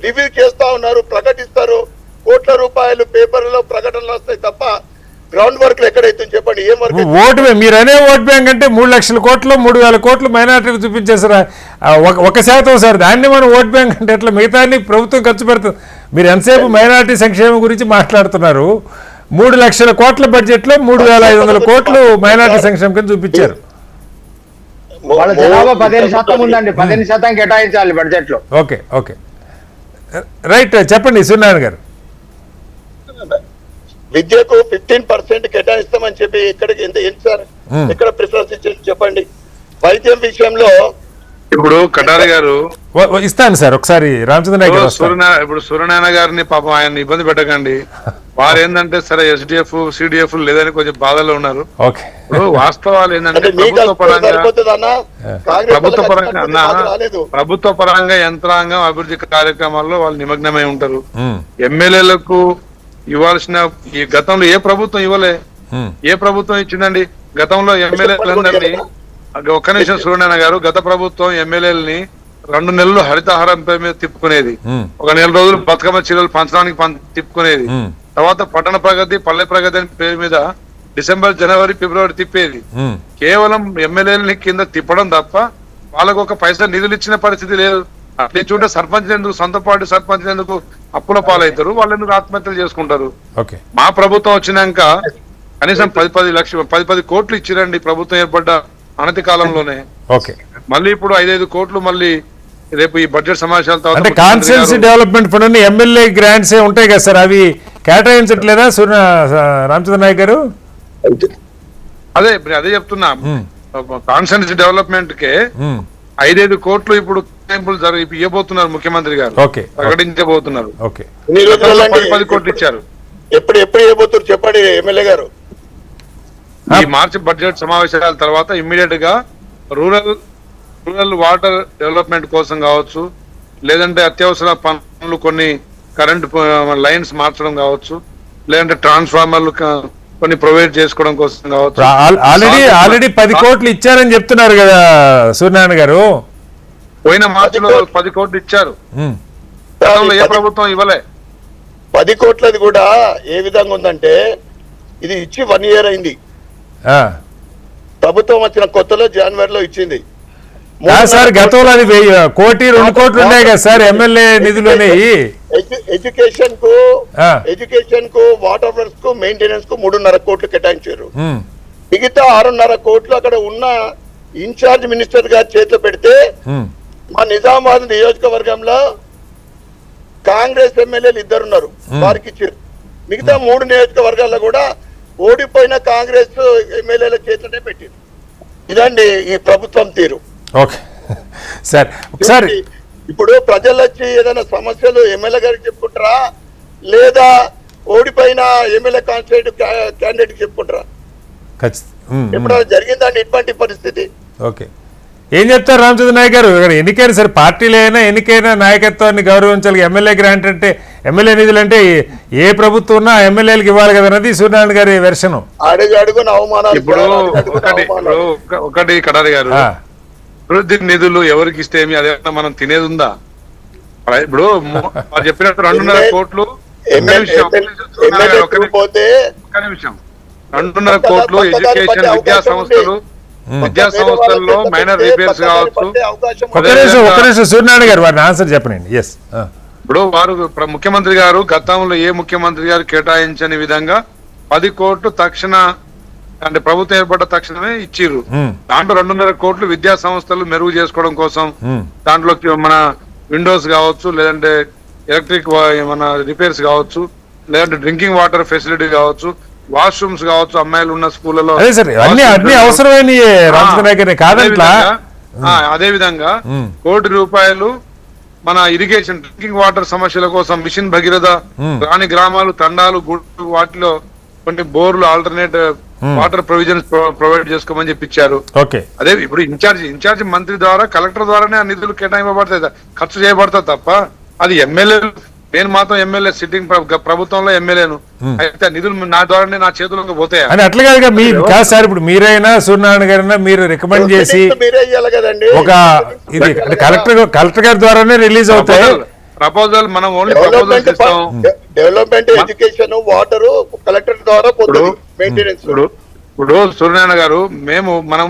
రివ్యూ చేస్తా ఉన్నారు, ప్రకటిస్తారు. కోట్ల రూపాయలు పేపర్లో ప్రకటనలు వస్తాయి తప్ప గ్రౌండ్ వర్క్ ఎక్కడైతే చెప్పండి. ఏం వర్క్? ఓటు మీరు అనే ఓట్ బ్యాంక్ అంటే 3 లక్షల కోట్లు 3,000 కోట్లు మైనార్టీకి చూపించేసారా? 1% సార్, దాన్ని మనం ఓట్ బ్యాంక్ అంటే ఎట్లా? మిగతా ప్రభుత్వం ఖర్చు పెడుతుంది. మీరు ఎంతసేపు మైనార్టీ సంక్షేమం గురించి మాట్లాడుతున్నారు. 3 లక్షల కోట్ల బడ్జెట్ లో 3,500 కోట్లు మైనార్టీ సంక్షేమం కింద చూపించారు. వాళ్ళ జనాభా 15% ఉందండి, 15% కేటాయించాలి బడ్జెట్ లో. ఓకే ఓకే రైట్, చెప్పండి సూర్యనారాయణ గారు. విద్యకు 15% కేటాయిస్తామని చెప్పి ఎక్కడికి ఏంటి సార్? ఎక్కడ ప్రిఫరెన్స్ ఇచ్చేసి చెప్పండి. వైద్యం విషయంలో ఇప్పుడు కటారి గారు ఇస్తాను సార్, ఒకసారి రామచంద్ర గారు. ఇప్పుడు సూర్యనారాయణ గారిని పాపం ఆయన ఇబ్బంది పెట్టకండి. వారు ఏంటంటే సరే ఎస్డిఎఫ్ సిడిఎఫ్ లేదని కొంచెం బాధలో ఉన్నారు. ఇప్పుడు వాస్తవాలు ఏంటంటే ప్రభుత్వ పరంగా యంత్రాంగం అభివృద్ధి కార్యక్రమాల్లో వాళ్ళు నిమగ్నమై ఉంటారు. ఎమ్మెల్యేలకు ఇవ్వాల్సిన ఈ గతంలో ఏ ప్రభుత్వం ఇవ్వలే, ఏ ప్రభుత్వం ఇచ్చిందండి గతంలో ఎమ్మెల్యేలందరినీ? ఒక్క నిమిషం సూర్యనారాయణ గారు, గత ప్రభుత్వం ఎమ్మెల్యేలని 2 నెలలు హరితహారం మీద తిప్పుకునేది, 1 నెల రోజులు బతుకమ్మ చీరలు పంచడానికి తిప్పుకునేది, తర్వాత పట్టణ ప్రగతి పల్లె ప్రగతి అని పేరు మీద డిసెంబర్ జనవరి ఫిబ్రవరి తిప్పేది. కేవలం ఎమ్మెల్యేలని కింద తిప్పడం తప్ప వాళ్ళకు ఒక పైసా నిధులు ఇచ్చిన పరిస్థితి లేదు. అట్లే చూంటే సర్పంచ్ ఎందుకు, సొంత పార్టీ సర్పంచ్ ఎందుకు అప్పుల పాలవుతారు, వాళ్ళు ఎందుకు ఆత్మహత్యలు చేసుకుంటారు? మా ప్రభుత్వం వచ్చినాక కనీసం 10 కోట్లు ఇచ్చిరండి ప్రభుత్వం ఏర్పడ్డ అనతి కాలంలోనే. మళ్ళీ ఇప్పుడు 5 కోట్లు మళ్ళీ రేపు ఈ బడ్జెట్ సమావేశాల తర్వాత constituency development fund MLA grants ఉంటాయి కదా సార్, అవి కేటాయించట్లేదా రామచంద్ర నాయక్ గారు? అదే చెప్తున్నా, కాన్స్టిట్యుయెన్సీ డెవలప్మెంట్ కే 5 కోట్లు ఇప్పుడు ఇవ్వబోతున్నారు ముఖ్యమంత్రి గారు, ప్రకటించబోతున్నారు. 10 కోట్లు ఇచ్చారు. ఎప్పుడు ఇవ్వబోతున్నారు చెప్పండి ఎమ్మెల్యే గారు? ఈ మార్చి బడ్జెట్ సమావేశాల తర్వాత ఇమ్మీడియట్ గా రూరల్ వాటర్ డెవలప్మెంట్ కోసం కావచ్చు, లేదంటే అత్యవసర పనులు కొన్ని కరెంట్ లైన్స్ మార్చడం కావచ్చు, లేదంటే ట్రాన్స్ఫార్మర్లు కొన్ని ప్రొవైడ్ చేసుకోవడం కోసం కావచ్చు. ఆల్రెడీ 10 కోట్లు ఇచ్చారని చెప్తున్నారు కదా సూర్యనారాయణ గారు. పోయిన మార్చిలో 10 కోట్లు ఇచ్చారు, ఏ ప్రభుత్వం ఇవ్వలే. 10 కోట్లది కూడా ఏ విధంగా ఉందంటే, ఇది ఇచ్చి 1 year అయింది. ప్రభుత్వం వచ్చిన కొత్తలో జనవరిలో ఇచ్చింది సార్. గతంలో అది 1 కోటి 2 కోట్లు ఉన్నాయి కదా సార్ ఎమ్మెల్యే నిధులు అనేవి. ఎడ్యుకేషన్ కు వాటర్ వర్క్స్ కు మెయింటెనెన్స్ కు 3.5 కోట్లు కేటాయించారు. మిగతా 6.5 కోట్లు అక్కడ ఉన్న ఇన్ఛార్జ్ మినిస్టర్ గారి చేతిలో పెడితే మా నిజామాబాద్ నియోజకవర్గంలో కాంగ్రెస్ ఎమ్మెల్యేలు 2 ఉన్నారు, వారికి ఇచ్చారు. మిగతా 3 నియోజకవర్గాల్లో కూడా ఓడిపోయిన కాంగ్రెస్ ఎమ్మెల్యేల చేతిలోనే పెట్టింది. ఇదండి ఈ ప్రభుత్వం తీరు. సార్ ఒకసారి ఇప్పుడు ప్రజలు వచ్చి ఏదైనా సమస్యలు ఎమ్మెల్యే గారికి చెప్పుకుంటారా, లేదా ఓడిపోయిన ఎమ్మెల్యే క్యాండిడేట్ చెప్పుకుంటారా? ఎప్పుడు జరిగిందండి ఇటువంటి పరిస్థితి? ఓకే, ఏం చెప్తారు రామచంద్ర నాయక్ గారు? ఎన్నికైనా సరే పార్టీలు అయినా ఎన్నికైనా నాయకత్వాన్ని గౌరవించాలి. ఎమ్మెల్యే గ్రాంట్ అంటే ఎమ్మెల్యే నిధులు అంటే ఏ ప్రభుత్వం ఉన్నా ఎమ్మెల్యేలకు ఇవ్వాలి కదా అన్నది సూర్యనారాయణ గారి వెర్షన్. అడుగున అవమానాలు. ఒకటి కడారి గారు, అభివృద్ధి నిధులు ఎవరికి ఇస్తే అదేమన్నా మనం తినేది ఉందా? ఇప్పుడు చెప్పినట్టు 2.5 కోట్లు 2.5 కోట్లు ఎడ్యుకేషన్ విద్యా సంస్థల్లో మైనర్ రిపేర్స్ కావచ్చు. ఒక నిమిషం సూర్యనారాయణ గారు వారిని ఆన్సర్ చెప్పండి. ఇప్పుడు వారు ముఖ్యమంత్రి గారు గతంలో ఏ ముఖ్యమంత్రి గారు కేటాయించని విధంగా 10 కోట్లు తక్షణ అంటే ప్రభుత్వం ఏర్పడ్డ తక్షణమే ఇచ్చిర్రు. దాంట్లో 2.5 కోట్లు విద్యా సంస్థలు మెరుగు చేసుకోవడం కోసం, దాంట్లో మన విండోస్ కావచ్చు, లేదంటే ఎలక్ట్రిక్ మన రిపేర్స్ కావచ్చు, లేదంటే డ్రింకింగ్ వాటర్ ఫెసిలిటీ కావచ్చు, వాష్రూమ్స్ కావచ్చు, అమ్మాయిలు ఉన్న స్కూళ్ళలో అన్ని అవసరమైన కాదంట్లా. అదే విధంగా ₹1 మన ఇరిగేషన్ డ్రింకింగ్ వాటర్ సమస్యల కోసం మిషన్ భగీరథ, రాని గ్రామాలు, తండాలు, గుళ్ళు వాటిలో కొన్ని బోర్లు ఆల్టర్నేట్ వాటర్ ప్రొవిజన్స్ ప్రొవైడ్ చేసుకోమని చెప్పించారు. అదే ఇప్పుడు ఇన్ఛార్జ్ మంత్రి ద్వారా, కలెక్టర్ ద్వారానే ఆ నిధులు కేటాయింపబడతాయి, ఖర్చు చేయబడతాయి తప్ప అది ఎమ్మెల్యేలు, నేను మాత్రం ఎమ్మెల్యే సిట్టింగ్ ప్రభుత్వంలో ఎమ్మెల్యేను, అయితే నిధులు నా ద్వారానే నా చేతుల్లోకి పోతాయి అని అట్లా కాదు సార్. ఇప్పుడు మీరైనా సూర్యనారాయణ గారైనా మీరు రికమెండ్ చేసి ఒక ఇది కలెక్టర్ గారి ద్వారానే రిలీజ్ అవుతాయి ప్రపోజల్. మనం only development, education, water collector ద్వారా మెయింటెనెన్స్. ఇప్పుడు సూర్యనారాయణ గారు, మనం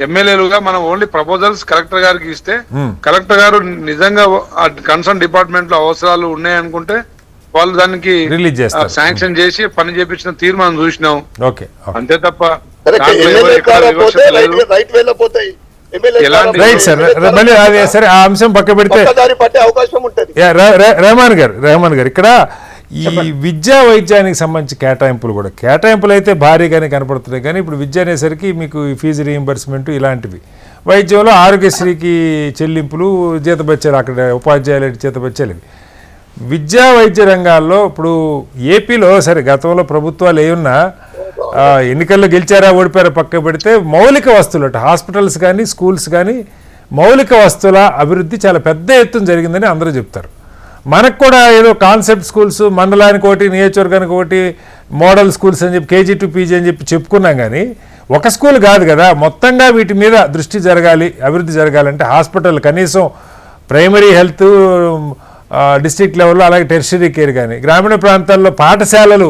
ఎమ్మెల్యేలుగా మనం ఓన్లీ ప్రపోజల్స్ కలెక్టర్ గారికి ఇస్తే, కలెక్టర్ గారు నిజంగా కన్సర్న్ డిపార్ట్మెంట్ లో అవసరాలు ఉన్నాయనుకుంటే వాళ్ళు దానికి శాంక్షన్ చేసి పని చేపించిన తీరు మనం చూసినాం. అంతే తప్ప రైట్ సార్. మళ్ళీ అదే సరే, ఆ అంశం పక్క పెడితే అవకాశం ఉంటుంది. రెహమాన్ గారు, ఇక్కడ ఈ విద్యా వైద్యానికి సంబంధించి కేటాయింపులు అయితే భారీగానే కనపడుతున్నాయి, కానీ ఇప్పుడు విద్య అనేసరికి మీకు ఫీజు రీయింబర్స్మెంట్ ఇలాంటివి, వైద్యంలో ఆరోగ్యశ్రీకి చెల్లింపులు, జీతబత్యాలు, అక్కడ ఉపాధ్యాయుల జీతబత్యాలు, ఇవి విద్యా వైద్య రంగాల్లో ఇప్పుడు ఏపీలో సరే గతంలో ప్రభుత్వాలు ఏమున్నా ఎన్నికల్లో గెలిచారా ఓడిపోయారా పక్క పెడితే మౌలిక వస్తువులు అంటే హాస్పిటల్స్ కానీ స్కూల్స్ కానీ మౌలిక వస్తువుల అభివృద్ధి చాలా పెద్ద ఎత్తున జరిగిందని అందరూ చెప్తారు. మనకు కూడా ఏదో కాన్సెప్ట్ స్కూల్స్ మండలానికి ఒకటి, నియోజకవర్గానికి ఒకటి, మోడల్ స్కూల్స్ అని చెప్పి KG to PG అని చెప్పి చెప్పుకున్నాం, కానీ ఒక స్కూల్ కాదు కదా, మొత్తంగా వీటి మీద దృష్టి జరగాలి, అభివృద్ధి జరగాలంటే హాస్పిటల్ కనీసం ప్రైమరీ హెల్త్ డిస్ట్రిక్ట్ లెవెల్లో, అలాగే టెర్షరీ కేర్ కానీ, గ్రామీణ ప్రాంతాల్లో పాఠశాలలు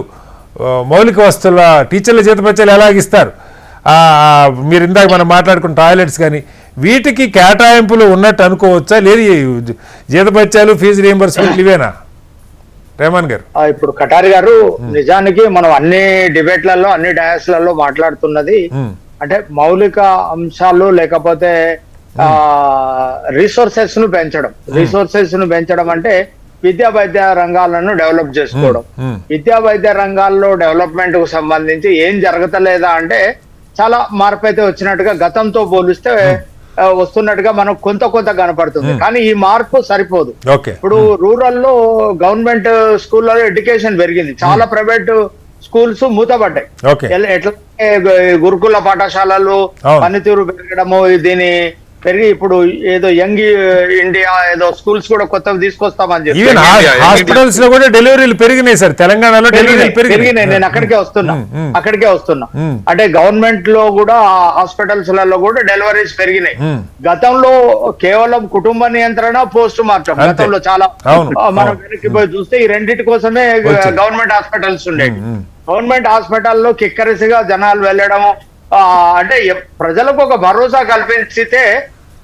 మౌలిక వస్తువుల టీచర్ల జీతబత్యాలు ఎలాగిస్తారు, మీరు ఇందాక మనం మాట్లాడుకున్న టాయిలెట్స్ కానీ, వీటికి కేటాయింపులు ఉన్నట్టు అనుకోవచ్చా, లేదు జీతబత్యాలు ఫీజు రీయింబర్స్మెంట్ ఇవేనా? రెహమాన్ గారు, ఇప్పుడు కటారి గారు, నిజానికి మనం అన్ని డిబేట్లలో అన్ని డయాస్లలో మాట్లాడుతున్నది అంటే మౌలిక అంశాలు, లేకపోతే రిసోర్సెస్ ను పెంచడం అంటే విద్యా వైద్య రంగాలను డెవలప్ చేసుకోవడం. విద్యా వైద్య రంగాల్లో డెవలప్మెంట్ కు సంబంధించి ఏం జరగతలేదా అంటే చాలా మార్పు అయితే వచ్చినట్టుగా, గతంతో పోలిస్తే వస్తున్నట్టుగా మనకు కొంత కనపడుతుంది. కానీ ఈ మార్పు సరిపోదు. ఇప్పుడు రూరల్ లో గవర్నమెంట్ స్కూల్లో ఎడ్యుకేషన్ పెరిగింది, చాలా ప్రైవేట్ స్కూల్స్ మూతపడ్డాయి. ఎట్లా గురుకుల పాఠశాలలు పనితీరు పెరగడము, దీని పెరిగి ఇప్పుడు ఏదో యంగ్ ఇండియా ఏదో స్కూల్స్ కూడా కొత్తవి తీసుకొస్తామని చెప్పి హాస్పిటల్స్ లో కూడా డెలివరీలు పెరిగినాయి సార్, తెలంగాణలో డెలివరీలు పెరిగినాయి. నేను అక్కడికే వస్తున్నా. అంటే గవర్నమెంట్ లో కూడా హాస్పిటల్స్ లలో కూడా డెలివరీస్ పెరిగినాయి. గతంలో కేవలం కుటుంబ నియంత్రణ, పోస్ట్ మార్టం గతంలో చాలా, మనం వెనక్కి పోయి చూస్తే ఈ రెండింటి కోసమే గవర్నమెంట్ హాస్పిటల్స్ ఉండేవి. గవర్నమెంట్ హాస్పిటల్లో కిక్కరిసిగా జనాలు వెళ్ళడము, అంటే ప్రజలకు ఒక భరోసా కల్పించితే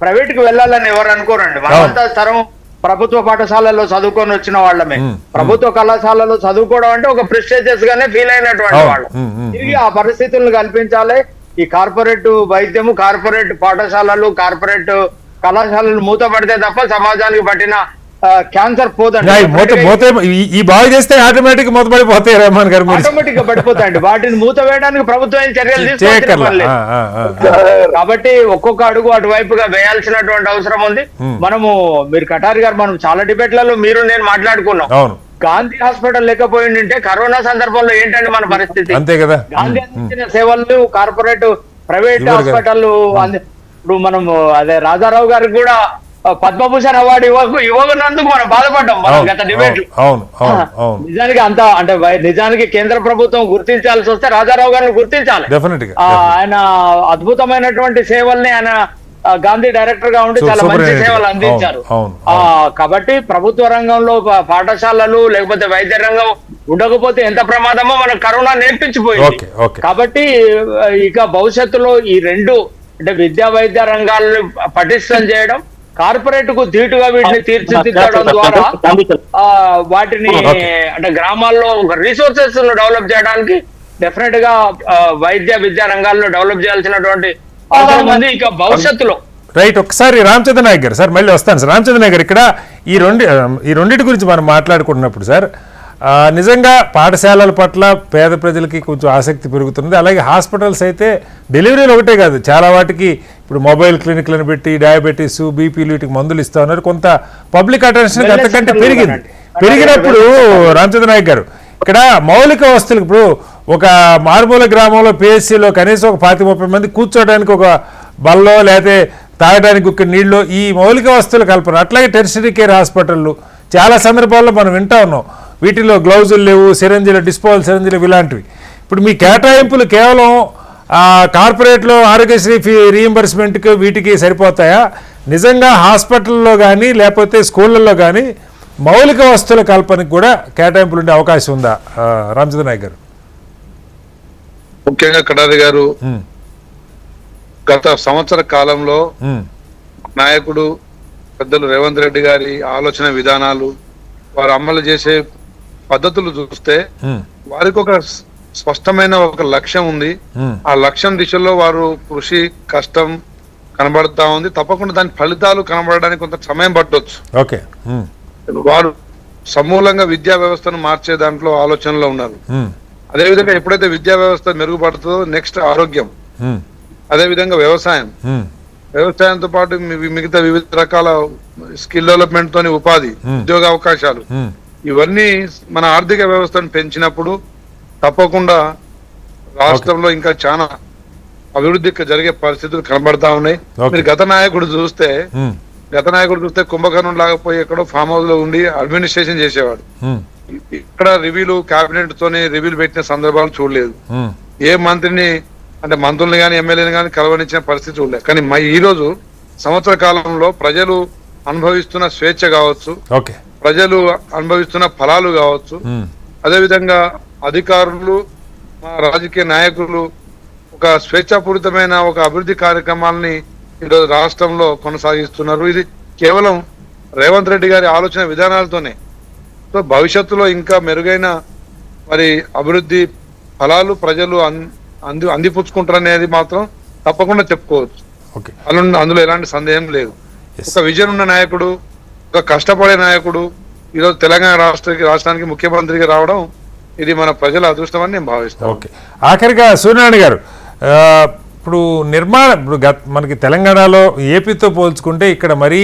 ప్రైవేట్ కి వెళ్ళాలని ఎవరు అనుకోరండి. మనమంతా తరం ప్రభుత్వ పాఠశాలలో చదువుకొని వచ్చిన వాళ్ళమే. ప్రభుత్వ కళాశాలలో చదువుకోవడం అంటే ఒక ప్రెస్టీజియస్ గానే ఫీల్ అయినటువంటి వాళ్ళు. తిరిగి ఆ పరిస్థితులను కల్పించాలి. ఈ కార్పొరేట్ వైద్యము, కార్పొరేట్ పాఠశాలలు, కార్పొరేట్ కళాశాలలు మూతపడితే తప్ప సమాజానికి పట్టిన క్యాన్సర్ పోదండి. ఈ బాగా చేస్తే ఆటోమేటిక్ మూతపడిపోతాయి. రెహమాన్ గారు, ఆటోమేటిక్ గా పడిపోతాయండి. వాటిని మూత వేయడానికి ప్రభుత్వం చర్యలు తీసుకోవాలి. కాబట్టి ఒక్కొక్క అడుగు అటువైపుగా వేయాల్సినటువంటి అవసరం ఉంది. మీరు కటారి గారు, మనం చాలా డిబేట్లలో మీరు నేను మాట్లాడుకున్నాం. గాంధీ హాస్పిటల్ లేకపోయిందంటే కరోనా సందర్భంలో ఏంటండి మన పరిస్థితి? అంతే కదా. గాంధీ అందించిన సేవలు కార్పొరేట్ ప్రైవేట్ హాస్పిటల్, ఇప్పుడు మనం అదే రాజారావు గారికి కూడా పద్మభూషణ్ అవార్డు ఇవ్వనందుకు మనం బాధపడ్డాం గత డిబేట్. నిజానికి అంతా అంటే నిజానికి కేంద్ర ప్రభుత్వం గుర్తించాల్సి వస్తే రాజారావు గారిని గుర్తించాలి. ఆయన అద్భుతమైనటువంటి సేవల్ని ఆయన గాంధీ డైరెక్టర్ గా ఉండి చాలా మంచి సేవలు అందించారు. కాబట్టి ప్రభుత్వ రంగంలో పాఠశాలలు లేకపోతే వైద్య రంగం ఉండకపోతే ఎంత ప్రమాదమో మనకు కరోనా నేర్పించిపోయింది. కాబట్టి ఇక భవిష్యత్తులో ఈ రెండు అంటే విద్యా వైద్య రంగాలను పటిష్టం చేయడం, కార్పొరేట్ కు ధీటుగా వీటిని తీర్చిదిద్దడం ద్వారా వాటిని అంటే గ్రామాల్లో రిసోర్సెస్ డెవలప్ చేయడానికి డెఫినెట్ గా వైద్య విద్యా రంగాల్లో డెవలప్ చేయాల్సినటువంటి అవసరం ఉంది. ఇక భవిష్యత్తులో రైట్. ఒకసారి రామచంద్ర నాయక్ గారు సార్, మళ్ళీ వస్తాను సార్. రామచంద్ర నాయక్ గారు, ఇక్కడ ఈ రెండింటి గురించి మనం మాట్లాడుకుంటున్నప్పుడు సార్, నిజంగా పాఠశాలల పట్ల పేద ప్రజలకి కొంచెం ఆసక్తి పెరుగుతుంది. అలాగే హాస్పిటల్స్ అయితే డెలివరీలు ఒకటే కాదు, చాలా వాటికి ఇప్పుడు మొబైల్ క్లినిక్లను పెట్టి డయాబెటీస్, బీపీలు వీటికి మందులు ఇస్తా ఉన్నారు. కొంత పబ్లిక్ అటెన్షన్ అంతకంటే పెరిగినప్పుడు రామచంద్ర నాయక్ గారు, ఇక్కడ మౌలిక వస్తువులు, ఇప్పుడు ఒక మారుమూల గ్రామంలో పిఎస్సిలో కనీసం ఒక 25-30 మంది కూర్చోడానికి ఒక బల్లో లేకపోతే తాగడానికి ఒక నీళ్ళు, ఈ మౌలిక వస్తువుల కల్పన. అట్లాగే టెర్షరీ కేర్ హాస్పిటళ్ళు చాలా సందర్భాల్లో మనం వింటా ఉన్నాం, వీటిలో గ్లౌజులు లేవు, సిరంజీలు, డిస్పోజల్ సిరంజీలు ఇలాంటివి. ఇప్పుడు మీ కేటాయింపులు కేవలం కార్పొరేట్లో ఆరోగ్యశ్రీ ఫీ రీయింబర్స్మెంట్కి వీటికి సరిపోతాయా? నిజంగా హాస్పిటల్లో కానీ లేకపోతే స్కూళ్ళల్లో కానీ మౌలిక వస్తువుల కల్పనకు కూడా కేటాయింపులు ఉండే అవకాశం ఉందా రామచంద్ర నాయక్ గారు? ముఖ్యంగా కడారి గారు, గత సంవత్సర కాలంలో నాయకుడు పెద్దలు రేవంత్ రెడ్డి గారి ఆలోచన విధానాలు, వారు అమలు చేసే పద్ధతులు చూస్తే వారికి ఒక స్పష్టమైన ఒక లక్ష్యం ఉంది. ఆ లక్ష్యం దిశలో వారు కృషి కష్టం కనబడతా ఉంది. తప్పకుండా దాని ఫలితాలు కనబడడానికి కొంత సమయం పట్టొచ్చు. ఓకే. వారు సమూలంగా విద్యా వ్యవస్థను మార్చే దాంట్లో ఆలోచనలో ఉన్నారు. అదేవిధంగా ఎప్పుడైతే విద్యా వ్యవస్థ మెరుగుపడుతుందో నెక్స్ట్ ఆరోగ్యం, అదేవిధంగా వ్యవసాయంతో పాటు మిగతా వివిధ రకాల స్కిల్ డెవలప్మెంట్ తోని ఉపాధి, ఉద్యోగ అవకాశాలు, ఇవన్నీ మన ఆర్థిక వ్యవస్థను పెంచినప్పుడు తప్పకుండా రాష్ట్రంలో ఇంకా చాలా అభివృద్ధి జరిగే పరిస్థితులు కనబడతా ఉన్నాయి. మీరు గత నాయకుడు చూస్తే కుంభకర్ణం లాగపోయి ఎక్కడో ఫామ్ హౌస్ లో ఉండి అడ్మినిస్ట్రేషన్ చేసేవాడు. ఇక్కడ రివ్యూలు క్యాబినెట్ తోని రివ్యూలు పెట్టిన సందర్భాలు చూడలేదు. ఏ మంత్రిని అంటే మంత్రుల్ని కానీ ఎమ్మెల్యేని కానీ కలవనిచ్చిన పరిస్థితి చూడలేదు. కానీ ఈ రోజు సంవత్సర కాలంలో ప్రజలు అనుభవిస్తున్న స్వేచ్ఛ కావచ్చు, ప్రజలు అనుభవిస్తున్న ఫలాలు కావచ్చు, అదేవిధంగా అధికారులు, రాజకీయ నాయకులు ఒక స్వేచ్ఛాపూరితమైన ఒక అభివృద్ధి కార్యక్రమాలని ఈరోజు రాష్ట్రంలో కొనసాగిస్తున్నారు. ఇది కేవలం రేవంత్ రెడ్డి గారి ఆలోచన విధానాలతోనే. సో భవిష్యత్తులో ఇంకా మెరుగైన మరి అభివృద్ధి ఫలాలు ప్రజలు అందిపుచ్చుకుంటారనేది మాత్రం తప్పకుండా చెప్పుకోవచ్చు. అందులో ఎలాంటి సందేహం లేదు. ఒక విజన్ ఉన్న నాయకుడు, ఒక కష్టపడే నాయకుడు ఈరోజు తెలంగాణ రాష్ట్రానికి ముఖ్యమంత్రిగా రావడం ఇది మన ప్రజల అదృష్టం అని నేను భావిస్తాను. ఓకే. ఆఖరిగా సూర్యనారాయణ గారు, ఇప్పుడు మనకి తెలంగాణలో ఏపీతో పోల్చుకుంటే ఇక్కడ మరీ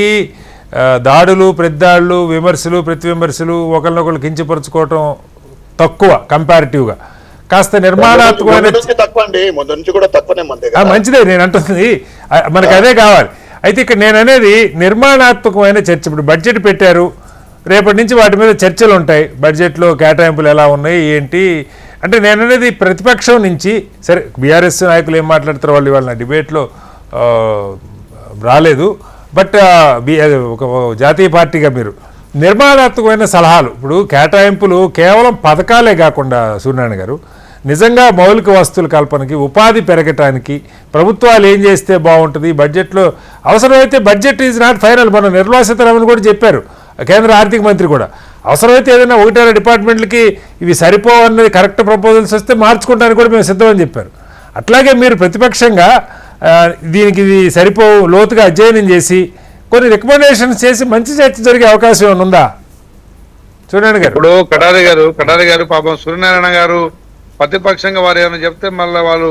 దాడులు, ప్రతిదాడులు, విమర్శలు, ప్రతి విమర్శలు, ఒకరినొకరు కించపరుచుకోవటం తక్కువ కంపారిటివ్గా. కాస్త నిర్మాణాత్మకమైన మంచిదే నేను అంటుంది, మనకు అదే కావాలి. అయితే ఇక్కడ నేను అనేది నిర్మాణాత్మకమైన చర్చ. ఇప్పుడు బడ్జెట్ పెట్టారు, రేపటి నుంచి వాటి మీద చర్చలు ఉంటాయి. బడ్జెట్లో కేటాయింపులు ఎలా ఉన్నాయి ఏంటి అంటే, నేను అనేది ప్రతిపక్షం నుంచి, సరే బీఆర్ఎస్ నాయకులు ఏం మాట్లాడతారో వాళ్ళు ఇవాళ డిబేట్లో రాలేదు, బట్ ఒక జాతీయ పార్టీగా మీరు నిర్మాణాత్మకమైన సలహాలు, ఇప్పుడు కేటాయింపులు కేవలం పథకాలే కాకుండా సూర్యనారాయణ గారు, నిజంగా మౌలిక వస్తువుల కల్పనకి, ఉపాధి పెరగటానికి ప్రభుత్వాలు ఏం చేస్తే బాగుంటుంది, బడ్జెట్లో అవసరమైతే బడ్జెట్ ఈజ్ నాట్ ఫైనల్. మన నిర్మలా సీతారామన్ కూడా చెప్పారు, కేంద్ర ఆర్థిక మంత్రి కూడా, అవసరమైతే ఏదైనా 1-2 డిపార్ట్మెంట్లకి ఇవి సరిపోవన్నది కరెక్ట్ ప్రపోజల్స్ వస్తే మార్చుకోవడానికి కూడా మేము సిద్ధమని చెప్పారు. అట్లాగే మీరు ప్రతిపక్షంగా దీనికి ఇది సరిపోవు లోతుగా అధ్యయనం చేసి కొన్ని రికమెండేషన్స్ చేసి మంచి చర్చ జరిగే అవకాశం ఏమైనా ఉందా సూర్యనారాయణ గారు? ఇప్పుడు కడారి గారు పాపం సూర్యనారాయణ గారు ప్రతిపక్షంగా వారు ఏమైనా చెప్తే మళ్ళీ వాళ్ళు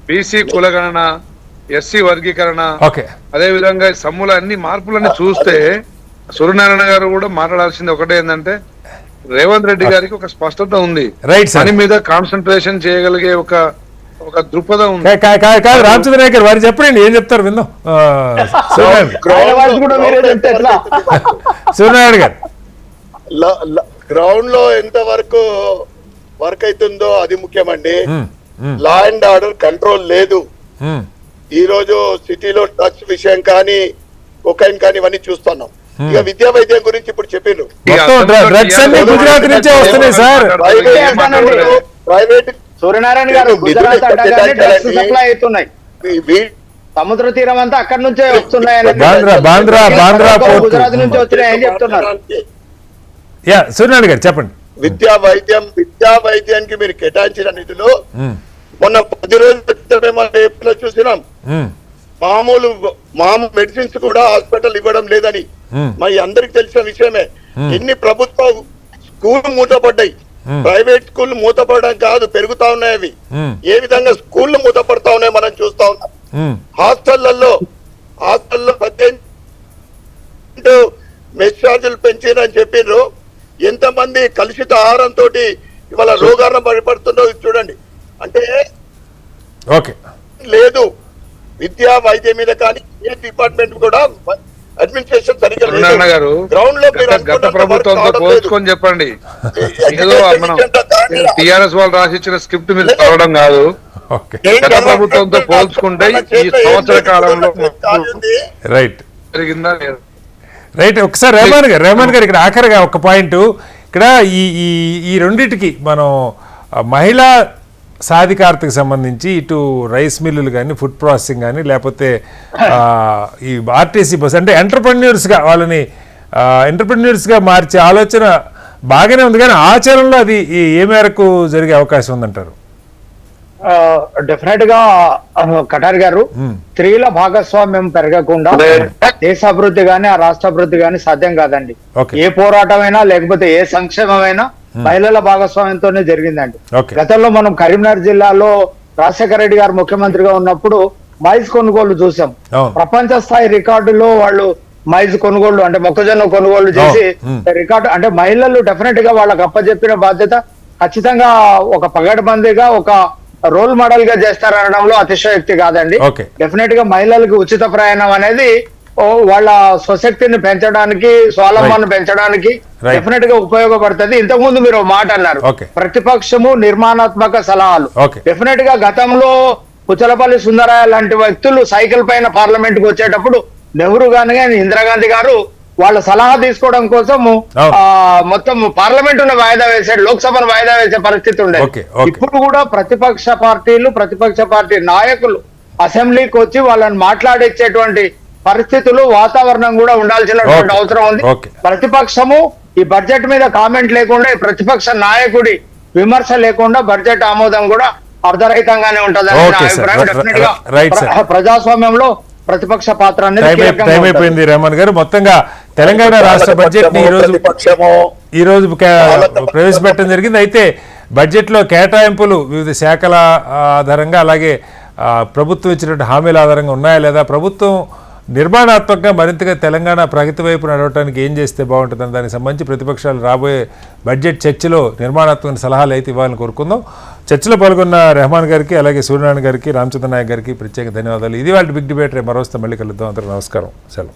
బీసీ కులగణన, ఎస్సీ వర్గీకరణ, అదే విధంగా సమ్ముల అన్ని మార్పులన్నీ చూస్తే సూర్యనారాయణ గారు కూడా మాట్లాడాల్సింది ఒకటే ఏంటంటే, రేవంత్ రెడ్డి గారికి ఒక స్పష్టత ఉంది, పని మీద కాన్సన్ట్రేషన్ చేయగలిగే ఒక దృక్పథం ఉంది. రామచంద్ర గారు వారు చెప్పండి, ఏం చెప్తారు విందాం. సూర్యనారాయణ గారు, గ్రౌండ్ లో ఎంత వరకు వర్క్ అవుతుందో అది ముఖ్యమండి. లా అండ్ ఆర్డర్ కంట్రోల్ లేదు. ఈ రోజు సిటీలో డ్రగ్స్ విషయం కానీ, కొకైన్ కానీ ఇవన్నీ చూస్తున్నాం. ఇక విద్యా వైద్యం గురించి ఇప్పుడు చెప్పిన ప్రైవేట్ సూర్యనారాయణ గారు సప్లై అవుతున్నాయి, సముద్ర తీరం అంతా అక్కడి నుంచే వస్తున్నాయని, గుజరాత్ నుంచి వచ్చినాయని చెప్తున్నారు. యా సూర్యనారాయణ గారు చెప్పండి. విద్యా వైద్యానికి మీరు కేటాయించిన నిధులు మొన్న 10 రోజుల క్రితమే మనం ఏపీలో చూసినాం. మామూలు మెడిసిన్స్ కూడా హాస్పిటల్ ఇవ్వడం లేదని మరి అందరికి తెలిసిన విషయమే. ఎన్ని ప్రభుత్వ స్కూల్ మూతపడ్డాయి, ప్రైవేట్ స్కూల్ మూతపడడం కాదు, పెరుగుతా ఉన్నాయి అవి. ఏ విధంగా స్కూళ్ళు మూతపడతా ఉన్నాయి మనం చూస్తా ఉన్నాం. హాస్టళ్లలో 18 మెస్ ఛార్జీలు పెంచారని చెప్పిండ్రు. ఎంతమంది కలుషిత ఆహారంతో ఇవాళ రోగాలను పడిపడుతుందో చూడండి. అంటే ఓకే లేదు విద్యా వైద్యం మీద కానీ ఏ డిపార్ట్మెంట్ కూడా అడ్మినిస్ట్రేషన్ సరిగ్గా గారు గ్రౌండ్ లో గత ప్రభుత్వంతో పోల్చుకొని చెప్పండి. ఏదో మనం టిఆర్ఎస్ వాళ్ళు రాసిచ్చిన స్క్రిప్ట్ మీద చదవడం కాదు, గత ప్రభుత్వంతో పోల్చుకుంటే ఈ సంవత్సర కాలంలో రైట్ జరిగిందా లేదా? రైట్. ఒకసారి రెహమాన్ గారు ఇక్కడ ఆఖరిగా ఒక పాయింట్, ఇక్కడ ఈ ఈ రెండింటికి మనం మహిళా సాధికారతకు సంబంధించి ఇటు రైస్ మిల్లులు కానీ, ఫుడ్ ప్రాసెసింగ్ కానీ, లేకపోతే ఈ ఆర్టీసీ బస్ అంటే ఎంటర్ప్రెన్యూర్స్గా వాళ్ళని ఎంటర్ప్రెన్యూర్స్గా మార్చే ఆలోచన బాగానే ఉంది, కానీ ఆచరణలో అది ఏ మేరకు జరిగే అవకాశం ఉందంటారు? డెఫినెట్ గా కటారి గారు, స్త్రీల భాగస్వామ్యం పెరగకుండా దేశాభివృద్ధి గాని ఆ రాష్ట్రాభివృద్ధి గాని సాధ్యం కాదండి. ఏ పోరాటమైనా లేకపోతే ఏ సంక్షేమమైనా మహిళల భాగస్వామ్యంతోనే జరిగిందండి. గతంలో మనం కరీంనగర్ జిల్లాలో రాజశేఖర రెడ్డి గారు ముఖ్యమంత్రిగా ఉన్నప్పుడు మైజ్ కొనుగోలు చూసాం. ప్రపంచ స్థాయి రికార్డులో వాళ్ళు మైజ్ కొనుగోలు అంటే మొక్కజొన్న కొనుగోలు చేసి రికార్డు అంటే మహిళలు డెఫినెట్ గా వాళ్ళకి అప్పచెప్పిన బాధ్యత ఖచ్చితంగా ఒక పగడ్బందీగా ఒక రోల్ మోడల్ గా చేస్తారనడంలో అతిశయోక్తి కాదండి. డెఫినెట్ గా మహిళలకు ఉచిత ప్రయాణం అనేది వాళ్ళ స్వశక్తిని పెంచడానికి, స్వావలంబన పెంచడానికి డెఫినెట్ గా ఉపయోగపడుతుంది. ఇంతకు ముందు మీరు మాట అన్నారు, ప్రతిపక్షము నిర్మాణాత్మక సలహాలు. డెఫినెట్ గా గతంలో పుచ్చలపల్లి సుందరయ్య లాంటి వ్యక్తులు సైకిల్ పైన పార్లమెంట్ కు వచ్చేటప్పుడు నెహ్రూ గాని ఇందిరాగాంధీ గారు వాళ్ళ సలహా తీసుకోవడం కోసం మొత్తం పార్లమెంట్ వాయిదా వేసాడు, లోక్సభను వాయిదా వేసే పరిస్థితి ఉండేది. ఇప్పుడు కూడా ప్రతిపక్ష పార్టీ నాయకులు అసెంబ్లీకి వచ్చి వాళ్ళని మాట్లాడించేటువంటి పరిస్థితులు, వాతావరణం కూడా ఉండాల్సినటువంటి అవసరం ఉంది. ప్రతిపక్షము ఈ బడ్జెట్ మీద కామెంట్ లేకుండా, ప్రతిపక్ష నాయకుడి విమర్శ లేకుండా బడ్జెట్ ఆమోదం కూడా అర్ధరహితంగానే ఉంటది ప్రజాస్వామ్యంలో ప్రతిపక్ష పాత్ర అనేది. టైం అయిపోయింది రెహమాన్ గారు. మొత్తంగా తెలంగాణ రాష్ట్ర బడ్జెట్ ని ఈ రోజు ప్రవేశపెట్టడం జరిగింది. అయితే బడ్జెట్ లో కేటాయింపులు వివిధ శాఖల ఆధారంగా, అలాగే ప్రభుత్వం ఇచ్చినటువంటి హామీల ఆధారంగా ఉన్నాయా లేదా, ప్రభుత్వం నిర్మాణాత్మకంగా మరింతగా తెలంగాణ ప్రగతి వైపు నడవడానికి ఏం చేస్తే బాగుంటుందని దానికి సంబంధించి ప్రతిపక్షాలు రాబోయే బడ్జెట్ చర్చలో నిర్మాణాత్మక సలహాలు అయితే ఇవ్వాలని కోరుకుందాం. చర్చలో పాల్గొన్న రెహమాన్ గారికి, అలాగే సూర్యనారాయణ గారికి, రామచంద్ర నాయక్ గారికి ప్రత్యేక ధన్యవాదాలు. ఇది వాళ్ళ బిగ్ డిబేట్. మరోస్తే మళ్ళీ కలుద్దాం. అందరూ నమస్కారం, సెలవు.